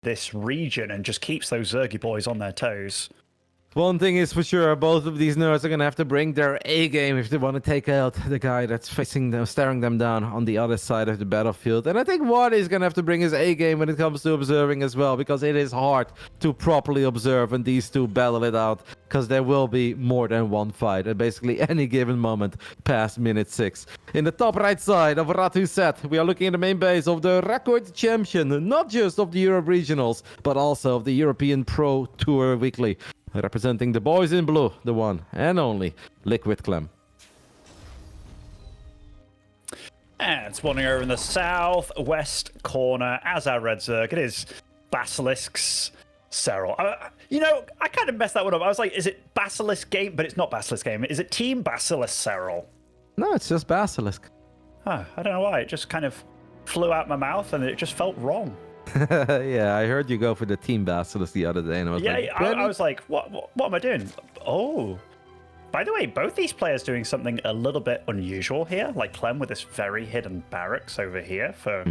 this region and just keeps those Zergy boys on their toes. One thing is for sure, both of these nerds are going to have to bring their A game if they want to take out the guy that's facing them, staring them down on the other side of the battlefield. And I think VOD is going to have to bring his A game when it comes to observing as well, because it is hard to properly observe when these two battle it out, because there will be more than one fight at basically any given moment past minute 6. In the top right side of Ratu's set, we are looking at the main base of the record champion, not just of the Europe Regionals, but also of the European Pro Tour Weekly. Representing the boys in blue, the one and only Liquid Clem. And spawning over in the southwest corner as our red Zerg, it is Basilisk's Serral. You know, I kind of messed that one up. I was like, is it Basilisk Game? But it's not Basilisk Game. Is it Team Basilisk Serral? No, it's just Basilisk. Huh, I don't know why. It just kind of flew out my mouth and it just felt wrong. Yeah, I heard you go for the Team Basilisk the other day, and I was like, I was like, what am I doing? Oh, by the way, both these players doing something a little bit unusual here, like Clem with this very hidden barracks over here for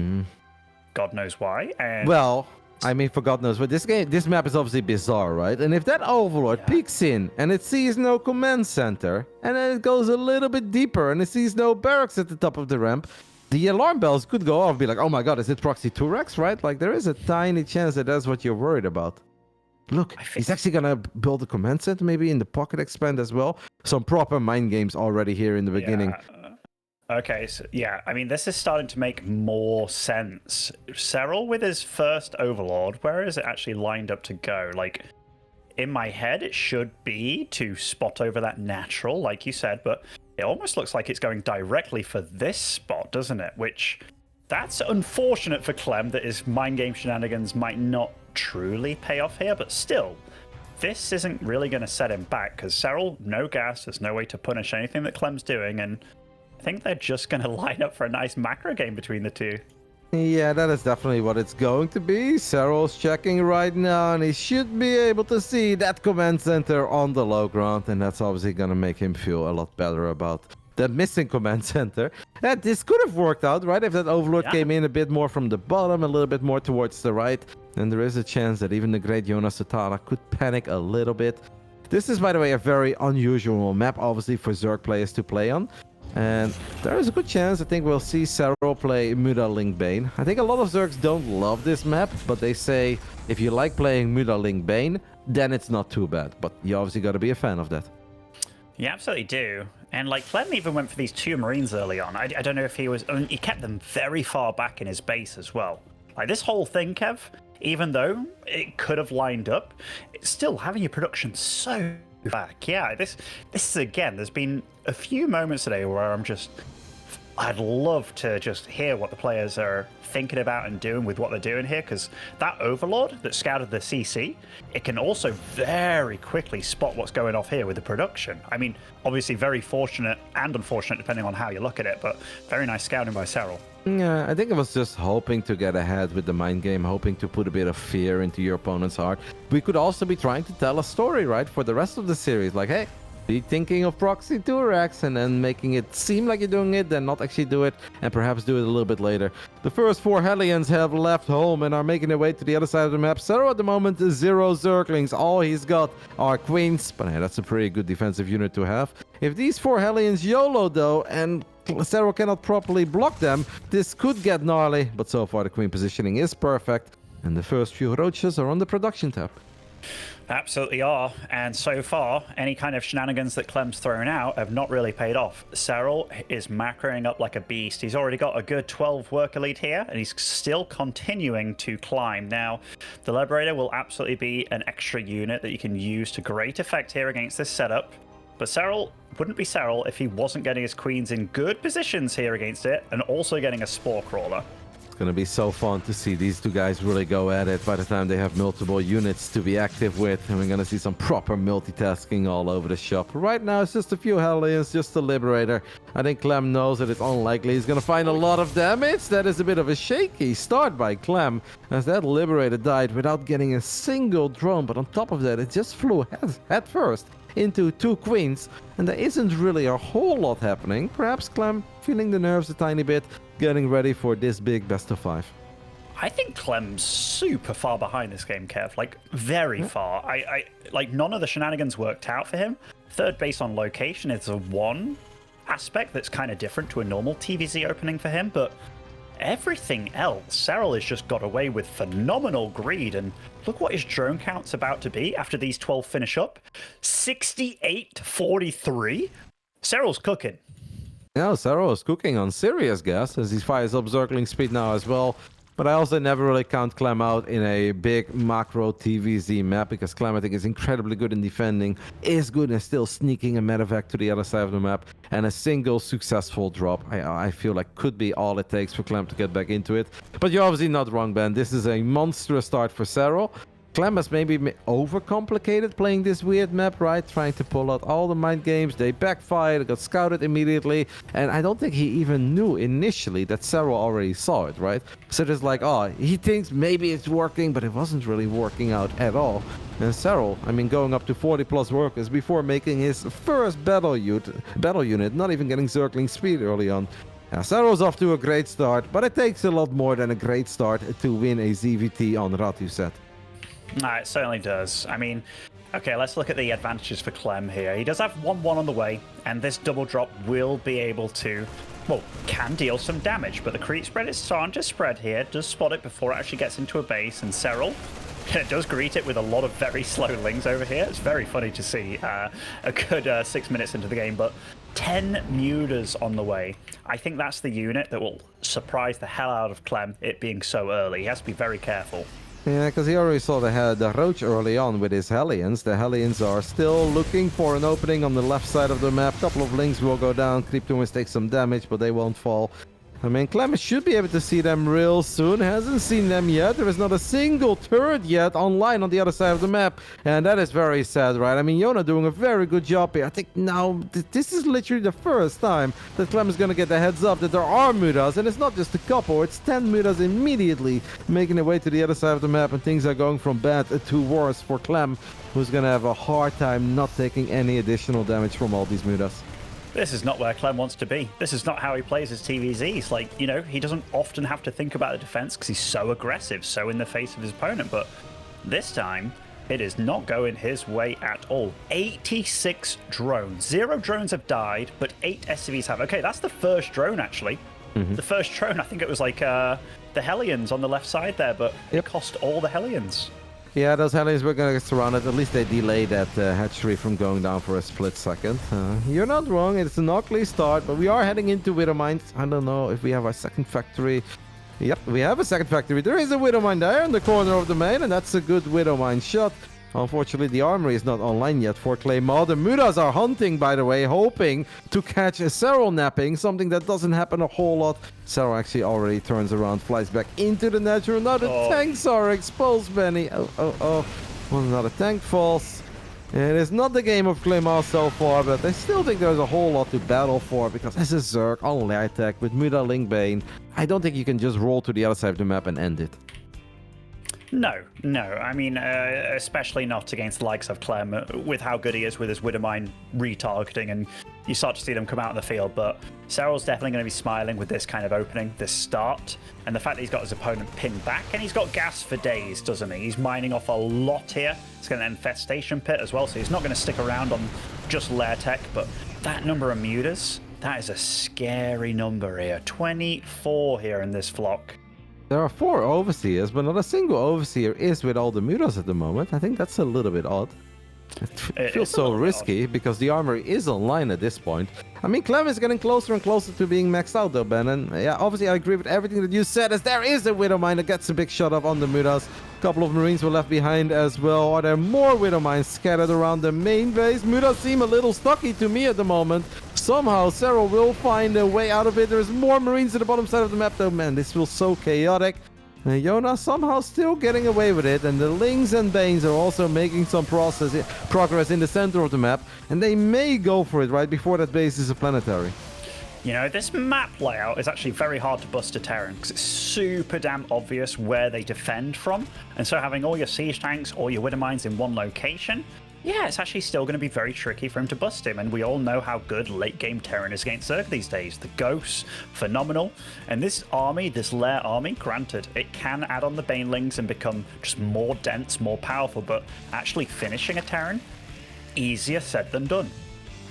God knows why. And well, I mean, for God knows, but this map is obviously bizarre, right? And if that Overlord peeks in and it sees no command center, and then it goes a little bit deeper and it sees no barracks at the top of the ramp, the alarm bells could go off and be like, oh my god, is it Proxy 2Rex, right? Like, there is a tiny chance that that's what you're worried about. Look, he's actually going to build a command center, maybe in the pocket expand as well. Some proper mind games already here in the beginning. Okay, so yeah, I mean, this is starting to make more sense. Serral with his first Overlord, where is it actually lined up to go? Like, in my head, it should be to spot over that natural, like you said, but it almost looks like it's going directly for this spot, doesn't it? Which, that's unfortunate for Clem that his mind game shenanigans might not truly pay off here, but still, this isn't really going to set him back, because Serral, no gas, there's no way to punish anything that Clem's doing, and I think they're just going to line up for a nice macro game between the two. Yeah, that is definitely what it's going to be. Serral's checking right now, and he should be able to see that command center on the low ground, and that's obviously going to make him feel a lot better about the missing command center. And this could have worked out, right? If that Overlord came in a bit more from the bottom, a little bit more towards the right, then there is a chance that even the great Jonas Satara could panic a little bit. This is, by the way, a very unusual map, obviously, for Zerg players to play on. And there is a good chance, I think, we'll see Serral play Muda Link Bane. I think a lot of Zergs don't love this map, but they say if you like playing Muda Link Bane, then it's not too bad. But you obviously got to be a fan of that. You absolutely do. And like Clem even went for these 2 Marines early on. I don't know if he was... he kept them very far back in his base as well. Like this whole thing, Kev, even though it could have lined up, it's still having your production so back. Yeah, this is, again, there's been a few moments today where I'd love to just hear what the players are thinking about and doing with what they're doing here, because that Overlord that scouted the CC, it can also very quickly spot what's going off here with the production. I mean, obviously very fortunate and unfortunate depending on how you look at it, but very nice scouting by Serral. Yeah, I think I was just hoping to get ahead with the mind game, hoping to put a bit of fear into your opponent's heart. We could also be trying to tell a story, right, for the rest of the series. Like, hey, be thinking of Proxy 2Rex and then making it seem like you're doing it, then not actually do it, and perhaps do it a little bit later. The first 4 Hellions have left home and are making their way to the other side of the map. Serral at the moment is 0 Zerglings. All he's got are Queens, but hey, that's a pretty good defensive unit to have. If these 4 Hellions YOLO though, and Serral cannot properly block them, this could get gnarly, but so far the Queen positioning is perfect, and the first few roaches are on the production tab. Absolutely are, and so far, any kind of shenanigans that Clem's thrown out have not really paid off. Serral is macroing up like a beast. He's already got a good 12 worker lead here, and he's still continuing to climb. Now, the Liberator will absolutely be an extra unit that you can use to great effect here against this setup, but Serral wouldn't be Serral if he wasn't getting his Queens in good positions here against it, and also getting a Spore Crawler. Gonna be so fun to see these two guys really go at it by the time they have multiple units to be active with, and we're gonna see some proper multitasking all over the shop. Right now it's just a few Hellions, just a Liberator. I think Clem knows that it's unlikely he's gonna find a lot of damage. That is a bit of a shaky start by Clem, as that Liberator died without getting a single drone, but on top of that it just flew head first into 2 Queens, and there isn't really a whole lot happening. Perhaps Clem feeling the nerves a tiny bit, getting ready for this big best of 5. I think Clem's super far behind this game, Kev. Like, very far. I like, none of the shenanigans worked out for him. Third base on location is a one aspect that's kind of different to a normal TVZ opening for him, but everything else, Serral has just got away with phenomenal greed, and look what his drone count's about to be after these 12 finish up. 68-43. Serral's cooking. Yeah, Serral is cooking on serious gas as he fires up circling speed now as well. But I also never really count Clem out in a big macro TVZ map because Clem, I think, is incredibly good in defending, is good and still sneaking a medevac to the other side of the map, and a single successful drop, I feel like could be all it takes for Clem to get back into it. But you're obviously not wrong, Ben. This is a monstrous start for Serral. Clem has maybe overcomplicated playing this weird map, right? Trying to pull out all the mind games. They backfired, got scouted immediately. And I don't think he even knew initially that Serral already saw it, right? So there's like, oh, he thinks maybe it's working, but it wasn't really working out at all. And Serral, I mean, going up to 40 plus workers before making his first battle unit, not even getting circling speed early on. Serral's off to a great start, but it takes a lot more than a great start to win a ZVT on Ratu set. It certainly does. I mean, okay, let's look at the advantages for Clem here. He does have 1-1 on the way, and this double drop will be able to, well, can deal some damage, but the creep spread is starting to spread here, does spot it before it actually gets into a base, and Serral does greet it with a lot of very slow lings over here. It's very funny to see a good 6 minutes into the game, but 10 mutas on the way. I think that's the unit that will surprise the hell out of Clem, it being so early. He has to be very careful. Yeah, because he already saw the Roach early on with his Hellions. The Hellions are still looking for an opening on the left side of the map. A couple of links will go down. Creep Tumors take some damage, but they won't fall. I mean, Clem should be able to see them real soon. Hasn't seen them yet. There is not a single turret yet online on the other side of the map. And that is very sad, right? I mean, Yona doing a very good job here. I think now this is literally the first time that Clem is going to get the heads up that there are mutas. And it's not just a couple. It's 10 mutas immediately making their way to the other side of the map. And things are going from bad to worse for Clem, who's going to have a hard time not taking any additional damage from all these mutas. This is not where Clem wants to be. This is not how he plays his TVZs. Like, you know, he doesn't often have to think about the defense because he's so aggressive, so in the face of his opponent. But this time, it is not going his way at all. 86 drones. 0 drones have died, but 8 SCVs have. Okay, that's the first drone, actually. The first drone, I think it was like the Hellions on the left side there, but it cost all the Hellions. Yeah, those Hellions were going to get surrounded. At least they delayed that hatchery from going down for a split second. You're not wrong. It's an ugly start, but we are heading into Widowmine. I don't know if we have our second factory. Yep, we have a second factory. There is a Widowmine there in the corner of the main, and that's a good Widowmine shot. Unfortunately, the armory is not online yet for Claymore. The mutas are hunting, by the way, hoping to catch a Serral napping, something that doesn't happen a whole lot. Serral actually already turns around, flies back into the natural. Now the tanks are exposed, Benny. Oh. Well, another tank falls. It is not the game of Claymore so far, but I still think there's a whole lot to battle for, because as a Zerg on light tech with Muta Linkbane, I don't think you can just roll to the other side of the map and end it. No. I mean, especially not against the likes of Clem, with how good he is with his Widowmine retargeting, and you start to see them come out in the field. But Serral's definitely going to be smiling with this kind of opening, this start, and the fact that he's got his opponent pinned back, and he's got gas for days, doesn't he? He's mining off a lot here. He's got an infestation pit as well, so he's not going to stick around on just lair tech, but that number of mutas, that is a scary number here. 24 here in this flock. There are 4 overseers, but not a single overseer is with all the mutas at the moment. I think that's a little bit odd. It feels so risky because the armory is online at this point. I mean, Clem is getting closer and closer to being maxed out though, Ben. And yeah, obviously I agree with everything that you said, as there is a Widowmine that gets a big shot up on the mutas. A couple of Marines were left behind as well. Are there more Widowmines scattered around the main base? Mutas seem a little stocky to me at the moment. Somehow Serral will find a way out of it. There's more Marines at the bottom side of the map though. Man, this feels so chaotic. Yona somehow still getting away with it, and the Lings and Banes are also making some progress in the center of the map, and they may go for it right before that base is a planetary. You know, this map layout is actually very hard to bust a Terran because it's super damn obvious where they defend from, and so having all your siege tanks, all your Widowmines in one location, yeah, it's actually still going to be very tricky for him to bust him. And we all know how good late game Terran is against Zerg these days. The Ghosts, phenomenal. And this army, this Lair army, granted, it can add on the Banelings and become just more dense, more powerful. But actually finishing a Terran, easier said than done.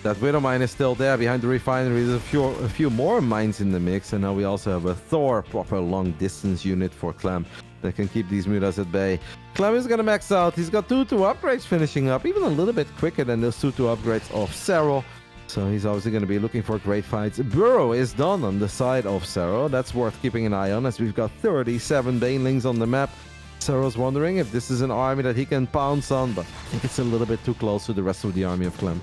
That Widow mine is still there behind the refinery. There's a few more mines in the mix. And now we also have a Thor, proper long distance unit for Clem that can keep these mutas at bay. Clem is going to max out. He's got 2-2 upgrades finishing up, even a little bit quicker than those 2-2 upgrades of Serral. So he's obviously going to be looking for great fights. Burrow is done on the side of Serral. That's worth keeping an eye on, as we've got 37 Banelings on the map. Serral's wondering if this is an army that he can pounce on, but I think it's a little bit too close to the rest of the army of Clem.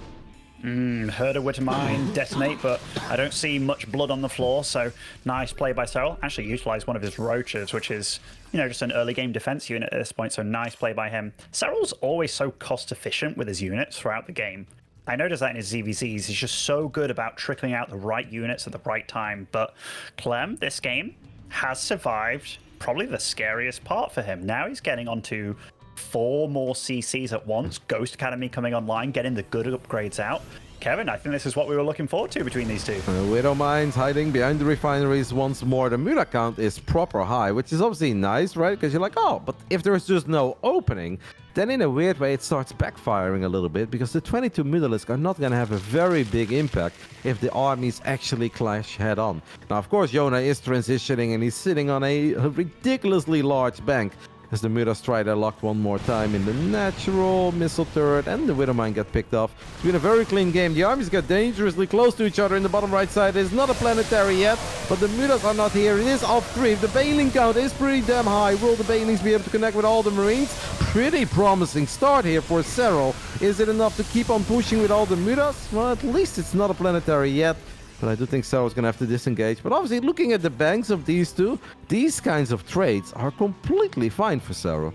Heard a Witter Mine detonate, but I don't see much blood on the floor, so nice play by Serral. Actually utilized one of his roaches, which is, you know, just an early game defense unit at this point, so nice play by him. Serral's always so cost efficient with his units throughout the game. I noticed that in his ZVZs, he's just so good about trickling out the right units at the right time, but Clem, this game, has survived probably the scariest part for him. Now he's getting onto 4 more CCs at once, Ghost Academy coming online, getting the good upgrades out. Kevin, I think this is what we were looking forward to between these two. Widow Mines hiding behind the refineries once more. The muta count is proper high, which is obviously nice, right? Because you're like, oh, but if there's just no opening, then in a weird way it starts backfiring a little bit, because the 22 Mutalisk are not going to have a very big impact if the armies actually clash head on. Now, of course, Yona is transitioning and he's sitting on a ridiculously large bank, as the mutas try their luck one more time in the natural missile turret, and the Widow Mine get picked off. It's been a very clean game. The armies get dangerously close to each other in the bottom right side. It's not a planetary yet, but the mutas are not here. It is off 3. The Baneling count is pretty damn high. Will the Banelings be able to connect with all the Marines? Pretty promising start here for Serral. Is it enough to keep on pushing with all the mutas? Well, at least it's not a planetary yet. But I do think Serral's going to have to disengage. But obviously, looking at the banks of these two, these kinds of trades are completely fine for Serral.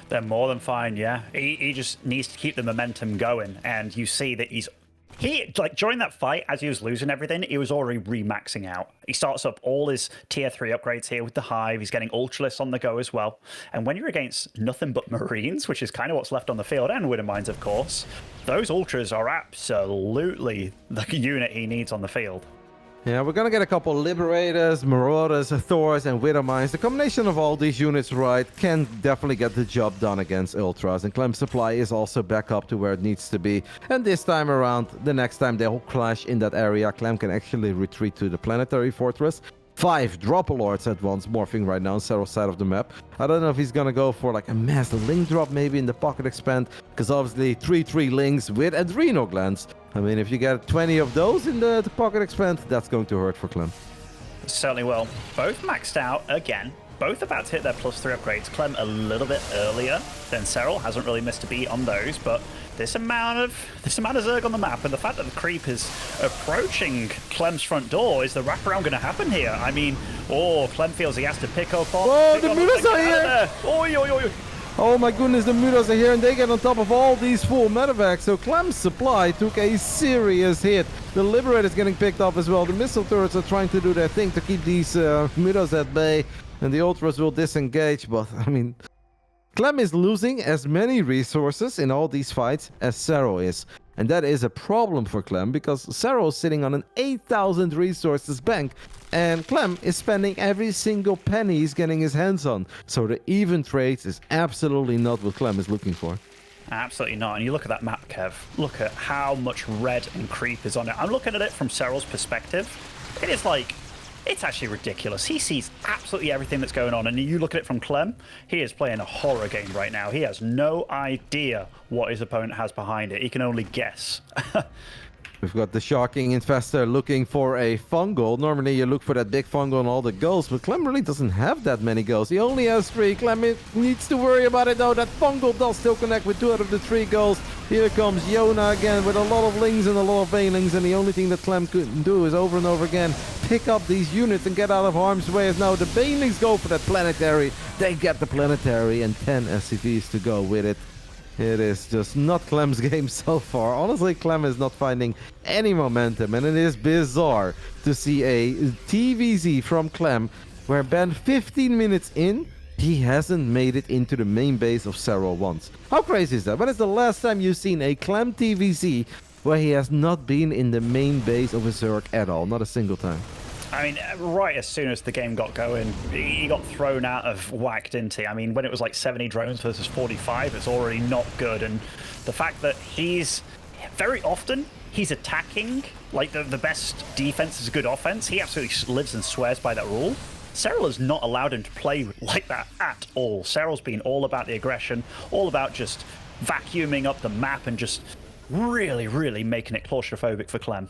They're more than fine, yeah. He just needs to keep the momentum going. And you see that he, like, during that fight, as he was losing everything, he was already re-maxing out. He starts up all his tier 3 upgrades here with the Hive. He's getting Ultralists on the go as well. And when you're against nothing but Marines, which is kind of what's left on the field, and Widow Mines, of course, those Ultras are absolutely the unit he needs on the field. Yeah, we're gonna get a couple Liberators, Marauders, Thors, and Widow Mines. The combination of all these units, right, can definitely get the job done against Ultras. And Clem's supply is also back up to where it needs to be. And this time around, the next time they'll clash in that area, Clem can actually retreat to the Planetary Fortress. 5 Drop-Lords at once, morphing right now on Serral's side of the map. I don't know if he's gonna go for like a mass link drop maybe in the pocket expand, because obviously 3/3 links with adrenal glands. I mean, if you get 20 of those in the pocket expand, that's going to hurt for Clem. Certainly will. Both maxed out again. Both about to hit their +3 upgrades. Clem a little bit earlier than Serral. Hasn't really missed a beat on those, but this amount of Zerg on the map, and the fact that the creep is approaching Clem's front door, is the wraparound going to happen here? I mean, Clem feels he has to pick up on... Whoa, the mutas are here! Oi, oi, oi. Oh my goodness, the mutas are here and they get on top of all these full medevacs. So Clem's supply took a serious hit. The Liberator's getting picked up as well. The missile turrets are trying to do their thing to keep these mutas at bay. And the Ultras will disengage, but I mean... Clem is losing as many resources in all these fights as Serral is. And that is a problem for Clem, because Serral is sitting on an 8,000 resources bank, and Clem is spending every single penny he's getting his hands on. So the even trades is absolutely not what Clem is looking for. Absolutely not. And you look at that map, Kev. Look at how much red and creep is on it. I'm looking at it from Serral's perspective. It is like... It's actually ridiculous. He sees absolutely everything that's going on. And you look at it from Clem, he is playing a horror game right now. He has no idea what his opponent has behind it. He can only guess. We've got the Sharking Infestor looking for a fungal. Normally you look for that big fungal on all the ghosts, but Clem really doesn't have that many ghosts. He only has 3. Clem needs to worry about it though. That fungal does still connect with 2 out of the 3 ghosts. Here comes Yona again with a lot of lings and a lot of banelings, and the only thing that Clem could do is over and over again pick up these units and get out of harm's way. As now the banelings go for that planetary. They get the planetary and 10 SCVs to go with it. It is just not Clem's game so far. Honestly, Clem is not finding any momentum, and it is bizarre to see a TVZ from Clem where Ben 15 minutes in he hasn't made it into the main base of Serral once. How crazy is that? When is the last time you've seen a Clem TVC where he has not been in the main base of a Zerg at all? Not a single time. I mean, right as soon as the game got going, he got thrown out of whacked into. I mean, when it was like 70 drones versus 45, it's already not good. And the fact that he's very often he's attacking, like the best defense is good offense. He absolutely lives and swears by that rule. Serral has not allowed him to play like that at all. Serral's been all about the aggression, all about just vacuuming up the map and just really, really making it claustrophobic for Clem.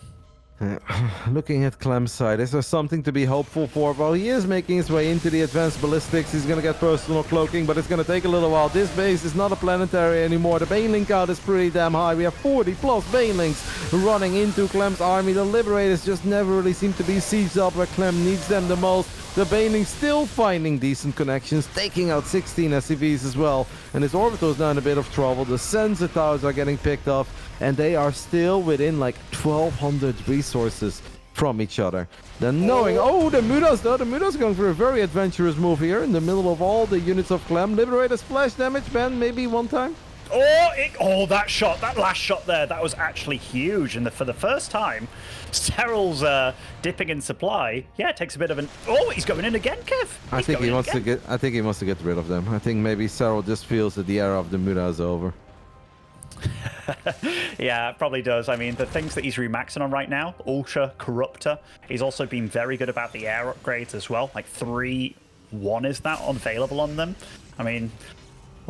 Looking at Clem's side, is there something to be hopeful for? Well, he is making his way into the advanced ballistics. He's going to get personal cloaking, but it's going to take a little while. This base is not a planetary anymore. The Baneling count is pretty damn high. We have 40 plus Banelings running into Clem's army. The Liberators just never really seem to be sieged up where Clem needs them the most. The Baneling still finding decent connections, taking out 16 SCVs as well. And his Orbital is now in a bit of trouble. The sensor towers are getting picked off, and they are still within like 1,200 resources from each other. Then knowing, the Mudas though. The Mudas going for a very adventurous move here in the middle of all the units of Clem. Liberator splash damage, Ben, maybe one time? That shot, that last shot there, that was actually huge. And for the first time, Serral's dipping in supply. Yeah, it takes a bit of an... Oh, he's going in again, Kev. I think he wants to get rid of them. I think maybe Serral just feels that the era of the Muda is over. Yeah, it probably does. I mean, the things that he's remaxing on right now, Ultra, Corruptor. He's also been very good about the air upgrades as well. Like 3-1 is that available on them. I mean...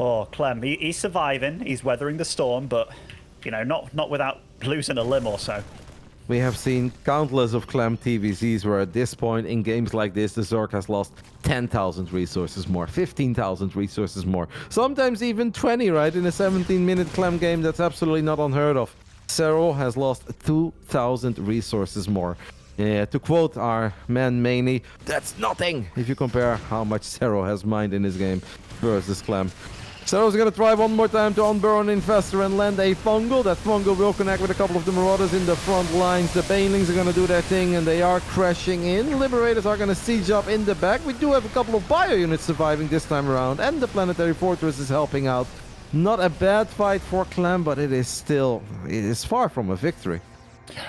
Oh, Clem, he's surviving, he's weathering the storm, but, you know, not without losing a limb or so. We have seen countless of Clem TVCs where at this point in games like this, the Zerg has lost 10,000 resources more, 15,000 resources more, sometimes even 20, right? In a 17-minute Clem game, that's absolutely not unheard of. Serral has lost 2,000 resources more. To quote our man Maney, that's nothing if you compare how much Serral has mined in his game versus Clem. Serral's gonna try one more time to unburn Infestor and land a Fungal. That Fungal will connect with a couple of the Marauders in the front lines. The Banelings are gonna do their thing and they are crashing in. Liberators are gonna siege up in the back. We do have a couple of bio units surviving this time around, and the Planetary Fortress is helping out. Not a bad fight for Clem, but it is far from a victory.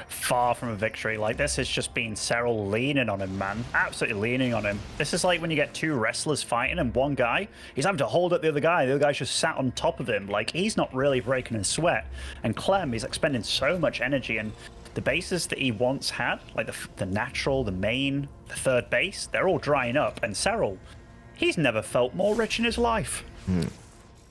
Far from a victory. Like, this has just been Serral leaning on him, man. Absolutely leaning on him. This is like when you get two wrestlers fighting and one guy, he's having to hold up the other guy. The other guy's just sat on top of him. Like, he's not really breaking a sweat. And Clem, he's expending so much energy. And the bases that he once had, like the natural, the main, the third base, they're all drying up. And Serral, he's never felt more rich in his life.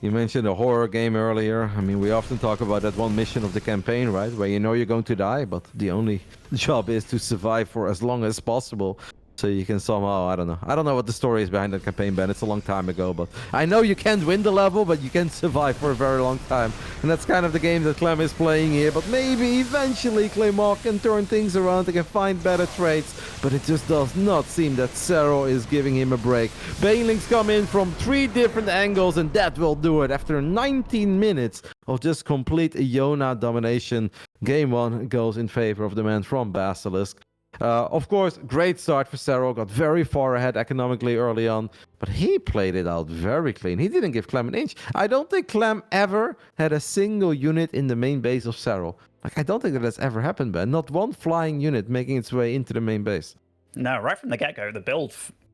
You mentioned a horror game earlier. I mean, we often talk about that one mission of the campaign, right? Where you know you're going to die, but the only job is to survive for as long as possible. So you can somehow, I don't know what the story is behind that campaign, Ben. It's a long time ago, but I know you can't win the level, but you can survive for a very long time. And that's kind of the game that Clem is playing here. But maybe eventually Clemok can turn things around, they can find better traits. But it just does not seem that Serral is giving him a break. Banelings come in from 3 different angles, and that will do it. After 19 minutes of just complete Iona domination, game 1 goes in favor of the man from Basilisk. Of course, great start for Serral, got very far ahead economically early on, but he played it out very clean. He didn't give Clem an inch. I don't think Clem ever had a single unit in the main base of Serral. Like, I don't think that has ever happened, Ben. Not one flying unit making its way into the main base. No, right from the get-go, the build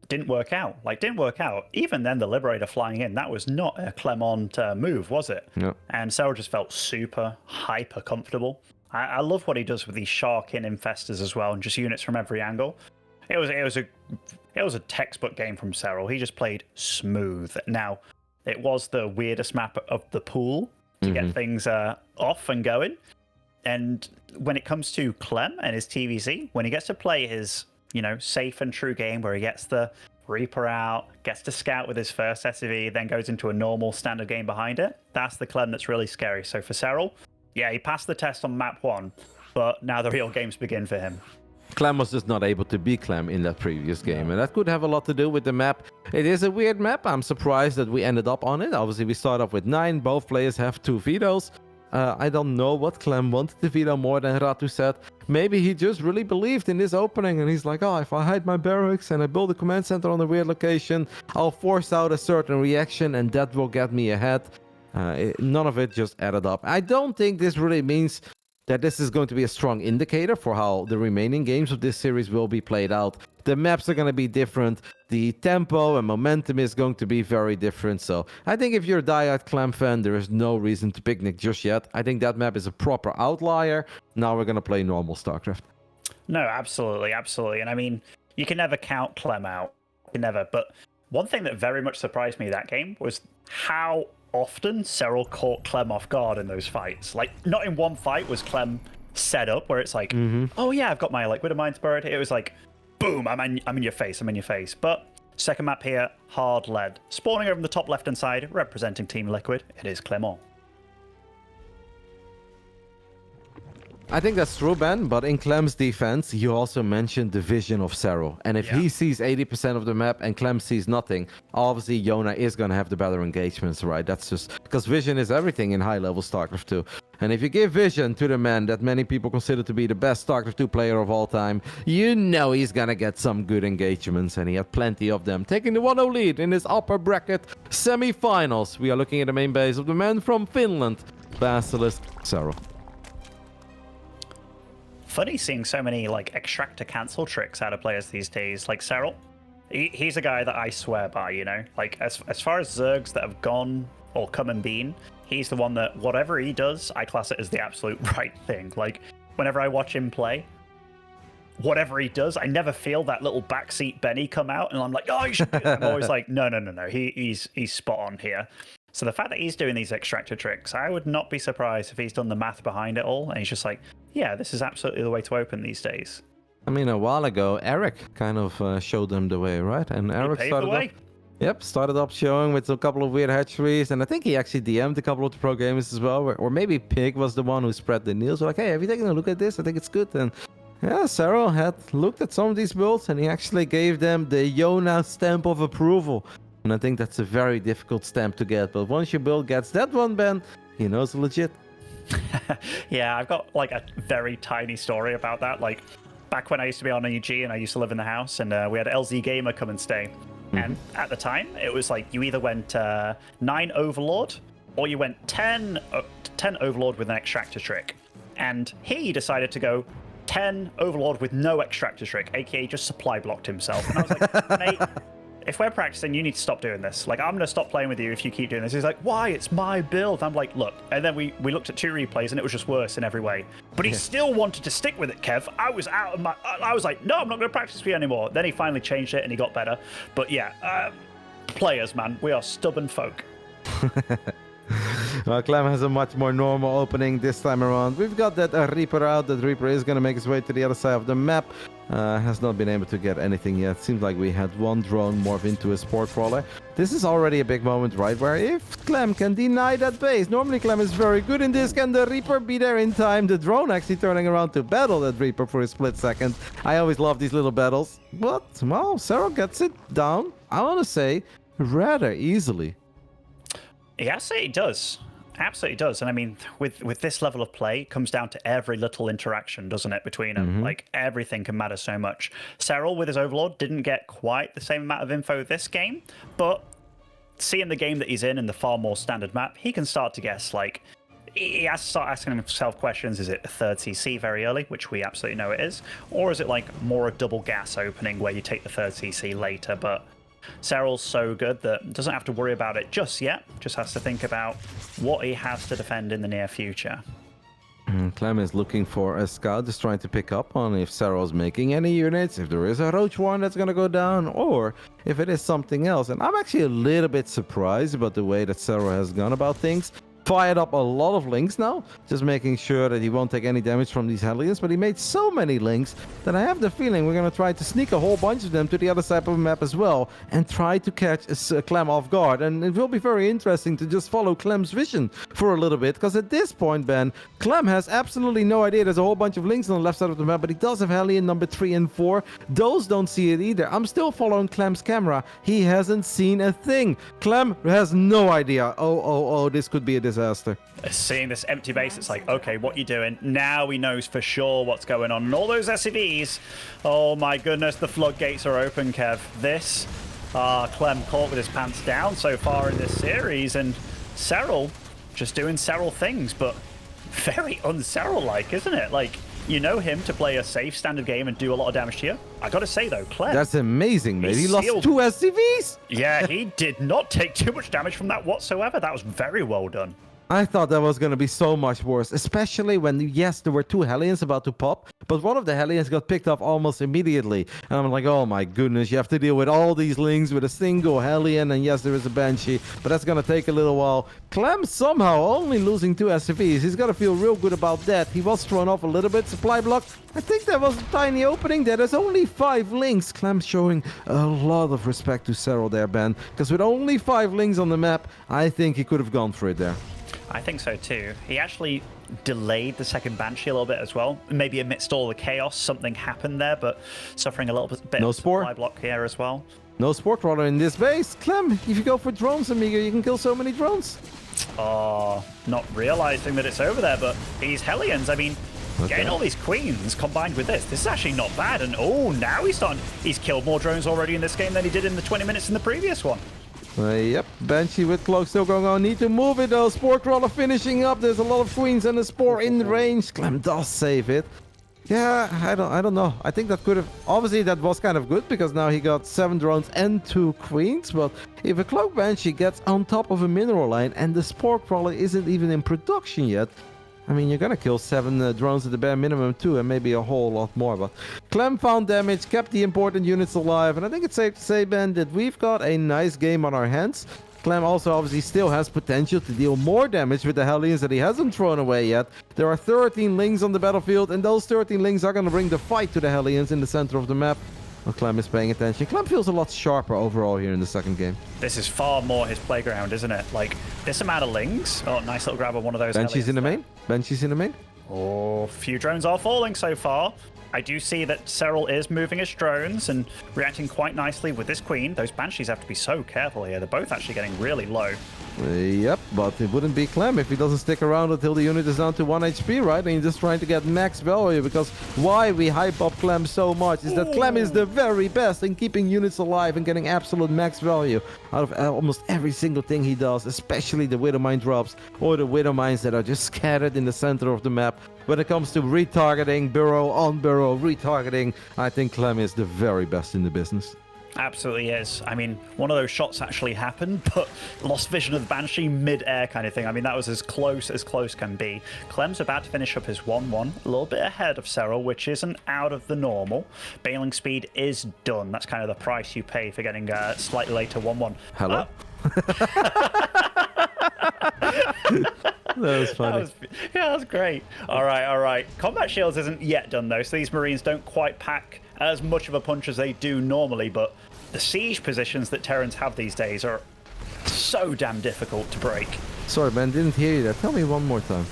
didn't work out. Even then, the Liberator flying in, that was not a Clement move, was it? No. And Serral just felt super, hyper comfortable. I love what he does with these Shark-in Infestors as well, and just units from every angle. It was a textbook game from Serral. He just played smooth. Now, it was the weirdest map of the pool to get things off and going. And when it comes to Clem and his TVC, when he gets to play his, safe and true game where he gets the Reaper out, gets to scout with his first SCV, then goes into a normal standard game behind it, that's the Clem that's really scary. So for Serral, yeah, he passed the test on map 1, but now the real games begin for him. Clem was just not able to be Clem in that previous game, and that could have a lot to do with the map. It is a weird map. I'm surprised that we ended up on it. Obviously, we start off with 9. Both players have 2 vetoes. I don't know what Clem wanted to veto more than Ratu said. Maybe he just really believed in this opening and he's like, oh, if I hide my barracks and I build a command center on a weird location, I'll force out a certain reaction and that will get me ahead. None of it just added up. I don't think this really means that this is going to be a strong indicator for how the remaining games of this series will be played out. The maps are going to be different. The tempo and momentum is going to be very different. So I think if you're a diehard Clem fan, there is no reason to picnic just yet. I think that map is a proper outlier. Now we're going to play normal StarCraft. No, absolutely, absolutely. And I mean, you can never count Clem out. You can never. But one thing that very much surprised me that game was how often Serral caught Clem off guard in those fights. Like, not in one fight was Clem set up where it's like, oh yeah, I've got my like Widow Mind Spirit. It was like, boom, I'm in your face, I'm in your face. But second map here, hard led. Spawning over on the top left-hand side, representing Team Liquid, it is Clement. I think that's true, Ben, but in Clem's defense, you also mentioned the vision of Serral. And if he sees 80% of the map and Clem sees nothing, obviously Yona is going to have the better engagements, right? That's just because vision is everything in high-level StarCraft 2. And if you give vision to the man that many people consider to be the best StarCraft 2 player of all time, you know he's going to get some good engagements, and he had plenty of them. Taking the 1-0 lead in his upper bracket semi-finals. We are looking at the main base of the man from Finland, Basilisk Serral. Funny seeing so many like extractor cancel tricks out of players these days. Like Serral, he's a guy that I swear by, you know? Like as far as Zergs that have gone or come and been, he's the one that whatever he does, I class it as the absolute right thing. Like whenever I watch him play, whatever he does, I never feel that little backseat Benny come out and I'm like, oh, you should do that. I'm always like, no. He's spot on here. So the fact that he's doing these extractor tricks, I would not be surprised if he's done the math behind it all and he's just like, yeah, this is absolutely the way to open these days. I mean, a while ago, Eric kind of showed them the way, right? And Eric started up showing with a couple of weird hatcheries, and I think he actually DM'd a couple of the pro gamers as well, or maybe Pig was the one who spread the news. Like, hey, have you taken a look at this? I think it's good. And yeah, Serral had looked at some of these builds, and he actually gave them the Yona stamp of approval. And I think that's a very difficult stamp to get. But once your build gets that one, Ben, he knows legit. Yeah, I've got like a very tiny story about that. Like back when I used to be on EG and I used to live in the house, and we had LZ Gamer come and stay. And at the time, it was like you either went 9 Overlord or you went 10 Overlord with an extractor trick. And he decided to go 10 Overlord with no extractor trick, aka just supply blocked himself. And I was like, mate, if we're practicing, you need to stop doing this. Like, I'm going to stop playing with you if you keep doing this. He's like, why? It's my build. I'm like, look. And then we looked at 2 replays, and it was just worse in every way. But he still wanted to stick with it, Kev. I was like, no, I'm not going to practice with you anymore. Then he finally changed it, and he got better. But yeah, players, man, we are stubborn folk. Well, Clem has a much more normal opening this time around. We've got that Reaper out. That Reaper is going to make his way to the other side of the map. Has not been able to get anything yet. Seems like we had one drone morph into a sport crawler. This is already a big moment, right? Where if Clem can deny that base. Normally Clem is very good in this. Can the Reaper be there in time? The drone actually turning around to battle that Reaper for a split second. I always love these little battles. But, well, Serral gets it down, I want to say, rather easily. Yes, it does. Absolutely does. And I mean, with this level of play, it comes down to every little interaction, doesn't it, between them? Like, everything can matter so much. Serral, with his Overlord, didn't get quite the same amount of info this game, but seeing the game that he's in the far more standard map, he can start to guess, like, he has to start asking himself questions. Is it a 3rd CC very early, which we absolutely know it is? Or is it, like, more a double gas opening where you take the 3rd CC later, but Serral's so good that doesn't have to worry about it just yet, just has to think about what he has to defend in the near future. Clem is looking for a scout, just trying to pick up on if Serral's making any units, if there is a Roach Warren that's going to go down, or if it is something else. And I'm actually a little bit surprised about the way that Serral has gone about things. Fired up a lot of links now, just making sure that he won't take any damage from these Hellions, but he made so many links that I have the feeling we're going to try to sneak a whole bunch of them to the other side of the map as well and try to catch Clem off guard. And it will be very interesting to just follow Clem's vision for a little bit, because at this point, Ben, Clem has absolutely no idea there's a whole bunch of links on the left side of the map, but he does have Hellion number 3 and 4. Those don't see it either. I'm still following Clem's camera. He hasn't seen a thing. Clem has no idea. Oh, this could be a disadvantage. disaster. Seeing this empty base, it's like, okay, what you doing? Now he knows for sure what's going on. And all those SCVs, oh my goodness, the floodgates are open, Kev. This, Clem caught with his pants down so far in this series, and Serral just doing Serral things, but very un-Serral-like, isn't it? Like, you know him to play a safe standard game and do a lot of damage to you. I gotta say though, Clem. That's amazing, mate. He lost 2 SCVs. Yeah, he did not take too much damage from that whatsoever. That was very well done. I thought that was going to be so much worse, especially when, yes, there were 2 Hellions about to pop, but one of the Hellions got picked up almost immediately. And I'm like, oh my goodness, you have to deal with all these Lings with a single Hellion, and yes, there is a Banshee, but that's going to take a little while. Clem somehow only losing 2 SCVs. He's got to feel real good about that. He was thrown off a little bit. Supply block. I think that was a tiny opening there. There's only 5 Lings. Clem showing a lot of respect to Serral there, Ben, because with only 5 Lings on the map, I think he could have gone for it there. I think so too. He actually delayed the second Banshee a little bit as well. Maybe amidst all the chaos, something happened there, but suffering a little bit no of spore. supply block here as well. No Sport Runner in this base. Clem, if you go for drones, amigo, you can kill so many drones. Oh, not realizing that it's over there, but these Hellions, I mean, getting all these Queens combined with this is actually not bad. And oh, now he's killed more drones already in this game than he did in the 20 minutes in the previous one. Yep, Banshee with Cloak still going on. Need to move it though. Spore Crawler finishing up. There's a lot of Queens and a Spore in range. Clem does save it. Yeah, I don't know. I think that could have... Obviously, that was kind of good because now he got 7 drones and 2 Queens. But if a Cloak Banshee gets on top of a mineral line and the Spore Crawler isn't even in production yet, I mean, you're gonna kill 7 drones at the bare minimum too, and maybe a whole lot more. But Clem found damage, kept the important units alive, and I think it's safe to say, Ben, that we've got a nice game on our hands. Clem also obviously still has potential to deal more damage with the Hellions that he hasn't thrown away yet. There are 13 Lings on the battlefield, and those 13 Lings are gonna bring the fight to the Hellions in the center of the map. Well, Clem is paying attention. Clem feels a lot sharper overall here in the second game. This is far more his playground, isn't it? Like, this amount of Lings. Oh, nice little grab of one of those. Banshee's in the main. Banshee's in the main. Oh, few drones are falling so far. I do see that Serral is moving his drones and reacting quite nicely with this Queen. Those Banshees have to be so careful here. They're both actually getting really low. Yep, but it wouldn't be Clem if he doesn't stick around until the unit is down to 1 HP, right? And he's just trying to get max value, because why we hype up Clem so much is that Clem is the very best in keeping units alive and getting absolute max value out of almost every single thing he does, especially the Widow Mine drops or the Widow Mines that are just scattered in the center of the map. When it comes to retargeting, burrow on burrow, retargeting, I think Clem is the very best in the business. Absolutely is. I mean, one of those shots actually happened, but lost vision of the Banshee mid-air kind of thing. I mean, that was as close can be. Clem's about to finish up his 1-1, a little bit ahead of Serral, which isn't out of the normal. Bailing speed is done. That's kind of the price you pay for getting a slightly later 1-1. Hello? That was funny. That was great. All right. Combat Shields isn't yet done, though, so these Marines don't quite pack as much of a punch as they do normally, but the siege positions that Terrans have these days are so damn difficult to break. Sorry, man, didn't hear you there. Tell me one more time.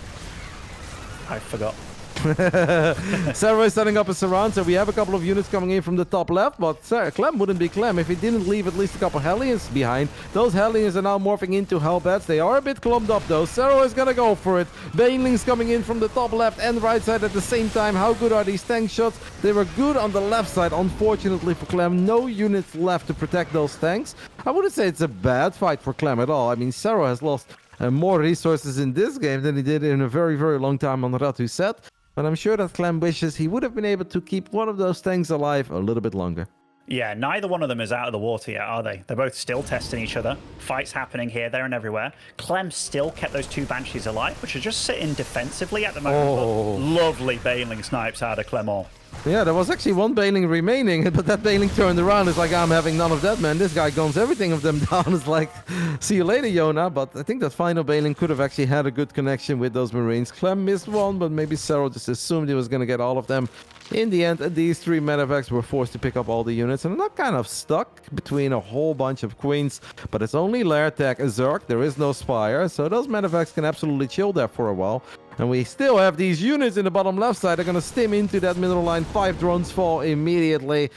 I forgot. Serral is setting up a surround, so we have a couple of units coming in from the top left, but Clem wouldn't be Clem if he didn't leave at least a couple Hellions behind. Those Hellions are now morphing into Hellbats. They are a bit clumped up though. Serral is gonna go for it. Banelings coming in from the top left and right side at the same time. How good are these tank shots? They were good on the left side. Unfortunately for Clem, no units left to protect those tanks. I wouldn't say it's a bad fight for Clem at all. I mean, Serral has lost more resources in this game than he did in a very, very long time on the Ratu set. But I'm sure that Clem wishes he would have been able to keep one of those tanks alive a little bit longer. Yeah, neither one of them is out of the water yet, are they? They're both still testing each other. Fights happening here, there, and everywhere. Clem still kept those 2 Banshees alive, which are just sitting defensively at the moment. Oh. Lovely Bailing snipes out of Clement. Yeah, there was actually 1 Bailing remaining, but that Bailing turned around. It's like, I'm having none of that, man. This guy guns everything of them down. It's like, see you later, Yona. But I think that final Bailing could have actually had a good connection with those Marines. Clem missed 1, but maybe Serral just assumed he was going to get all of them. In the end, these 3 medevacs were forced to pick up all the units, and they're not kind of stuck between a whole bunch of Queens, but it's only Lair Tech, a Zerg. There is no Spire, so those medevacs can absolutely chill there for a while. And we still have these units in the bottom left side. They're going to stim into that middle line. 5 drones fall immediately.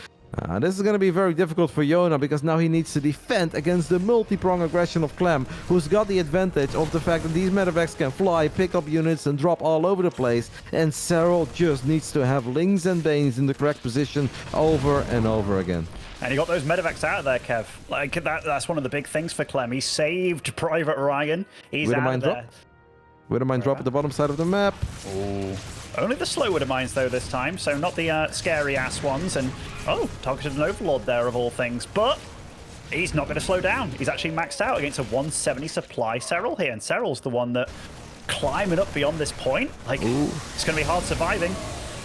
This is going to be very difficult for Yona because now he needs to defend against the multi-prong aggression of Clem, who's got the advantage of the fact that these medevacs can fly, pick up units and drop all over the place, and Serral just needs to have Lings and Banes in the correct position over and over again. And he got those medevacs out of there, Kev. Like, that's one of the big things for Clem. He saved Private Ryan. He's out of there. Widowmine drop at the bottom side of the map. Ooh. Only the slow Widowmines, though, this time, so not the scary-ass ones. And, oh, targeted an Overlord there, of all things. But he's not going to slow down. He's actually maxed out against a 170 supply Serral here. And Serral's the one that climbing up beyond this point. Like, it's going to be hard surviving.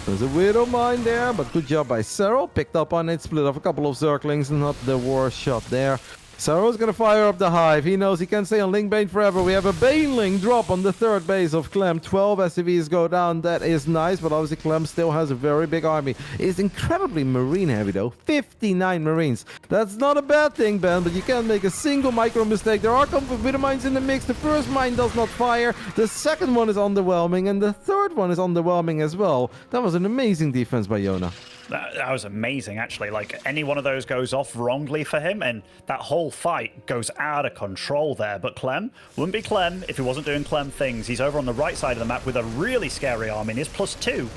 There's a Widowmine there, but good job by Serral. Picked up on it, split off a couple of Zerglings, not the worst shot there. Serral's gonna fire up the Hive. He knows he can't stay on Ling Bane forever. We have a Baneling drop on the third base of Clem. 12 SCVs go down. That is nice, but obviously Clem still has a very big army. It's incredibly marine heavy though. 59 Marines. That's not a bad thing, Ben, but you can't make a single micro mistake. There are a couple of Widowmines in the mix. The first mine does not fire. The second one is underwhelming, and the third one is underwhelming as well. That was an amazing defense by Yona. That was amazing, actually. Like, any one of those goes off wrongly for him, and that whole fight goes out of control there. But Clem wouldn't be Clem if he wasn't doing Clem things. He's over on the right side of the map with a really scary army, and his +2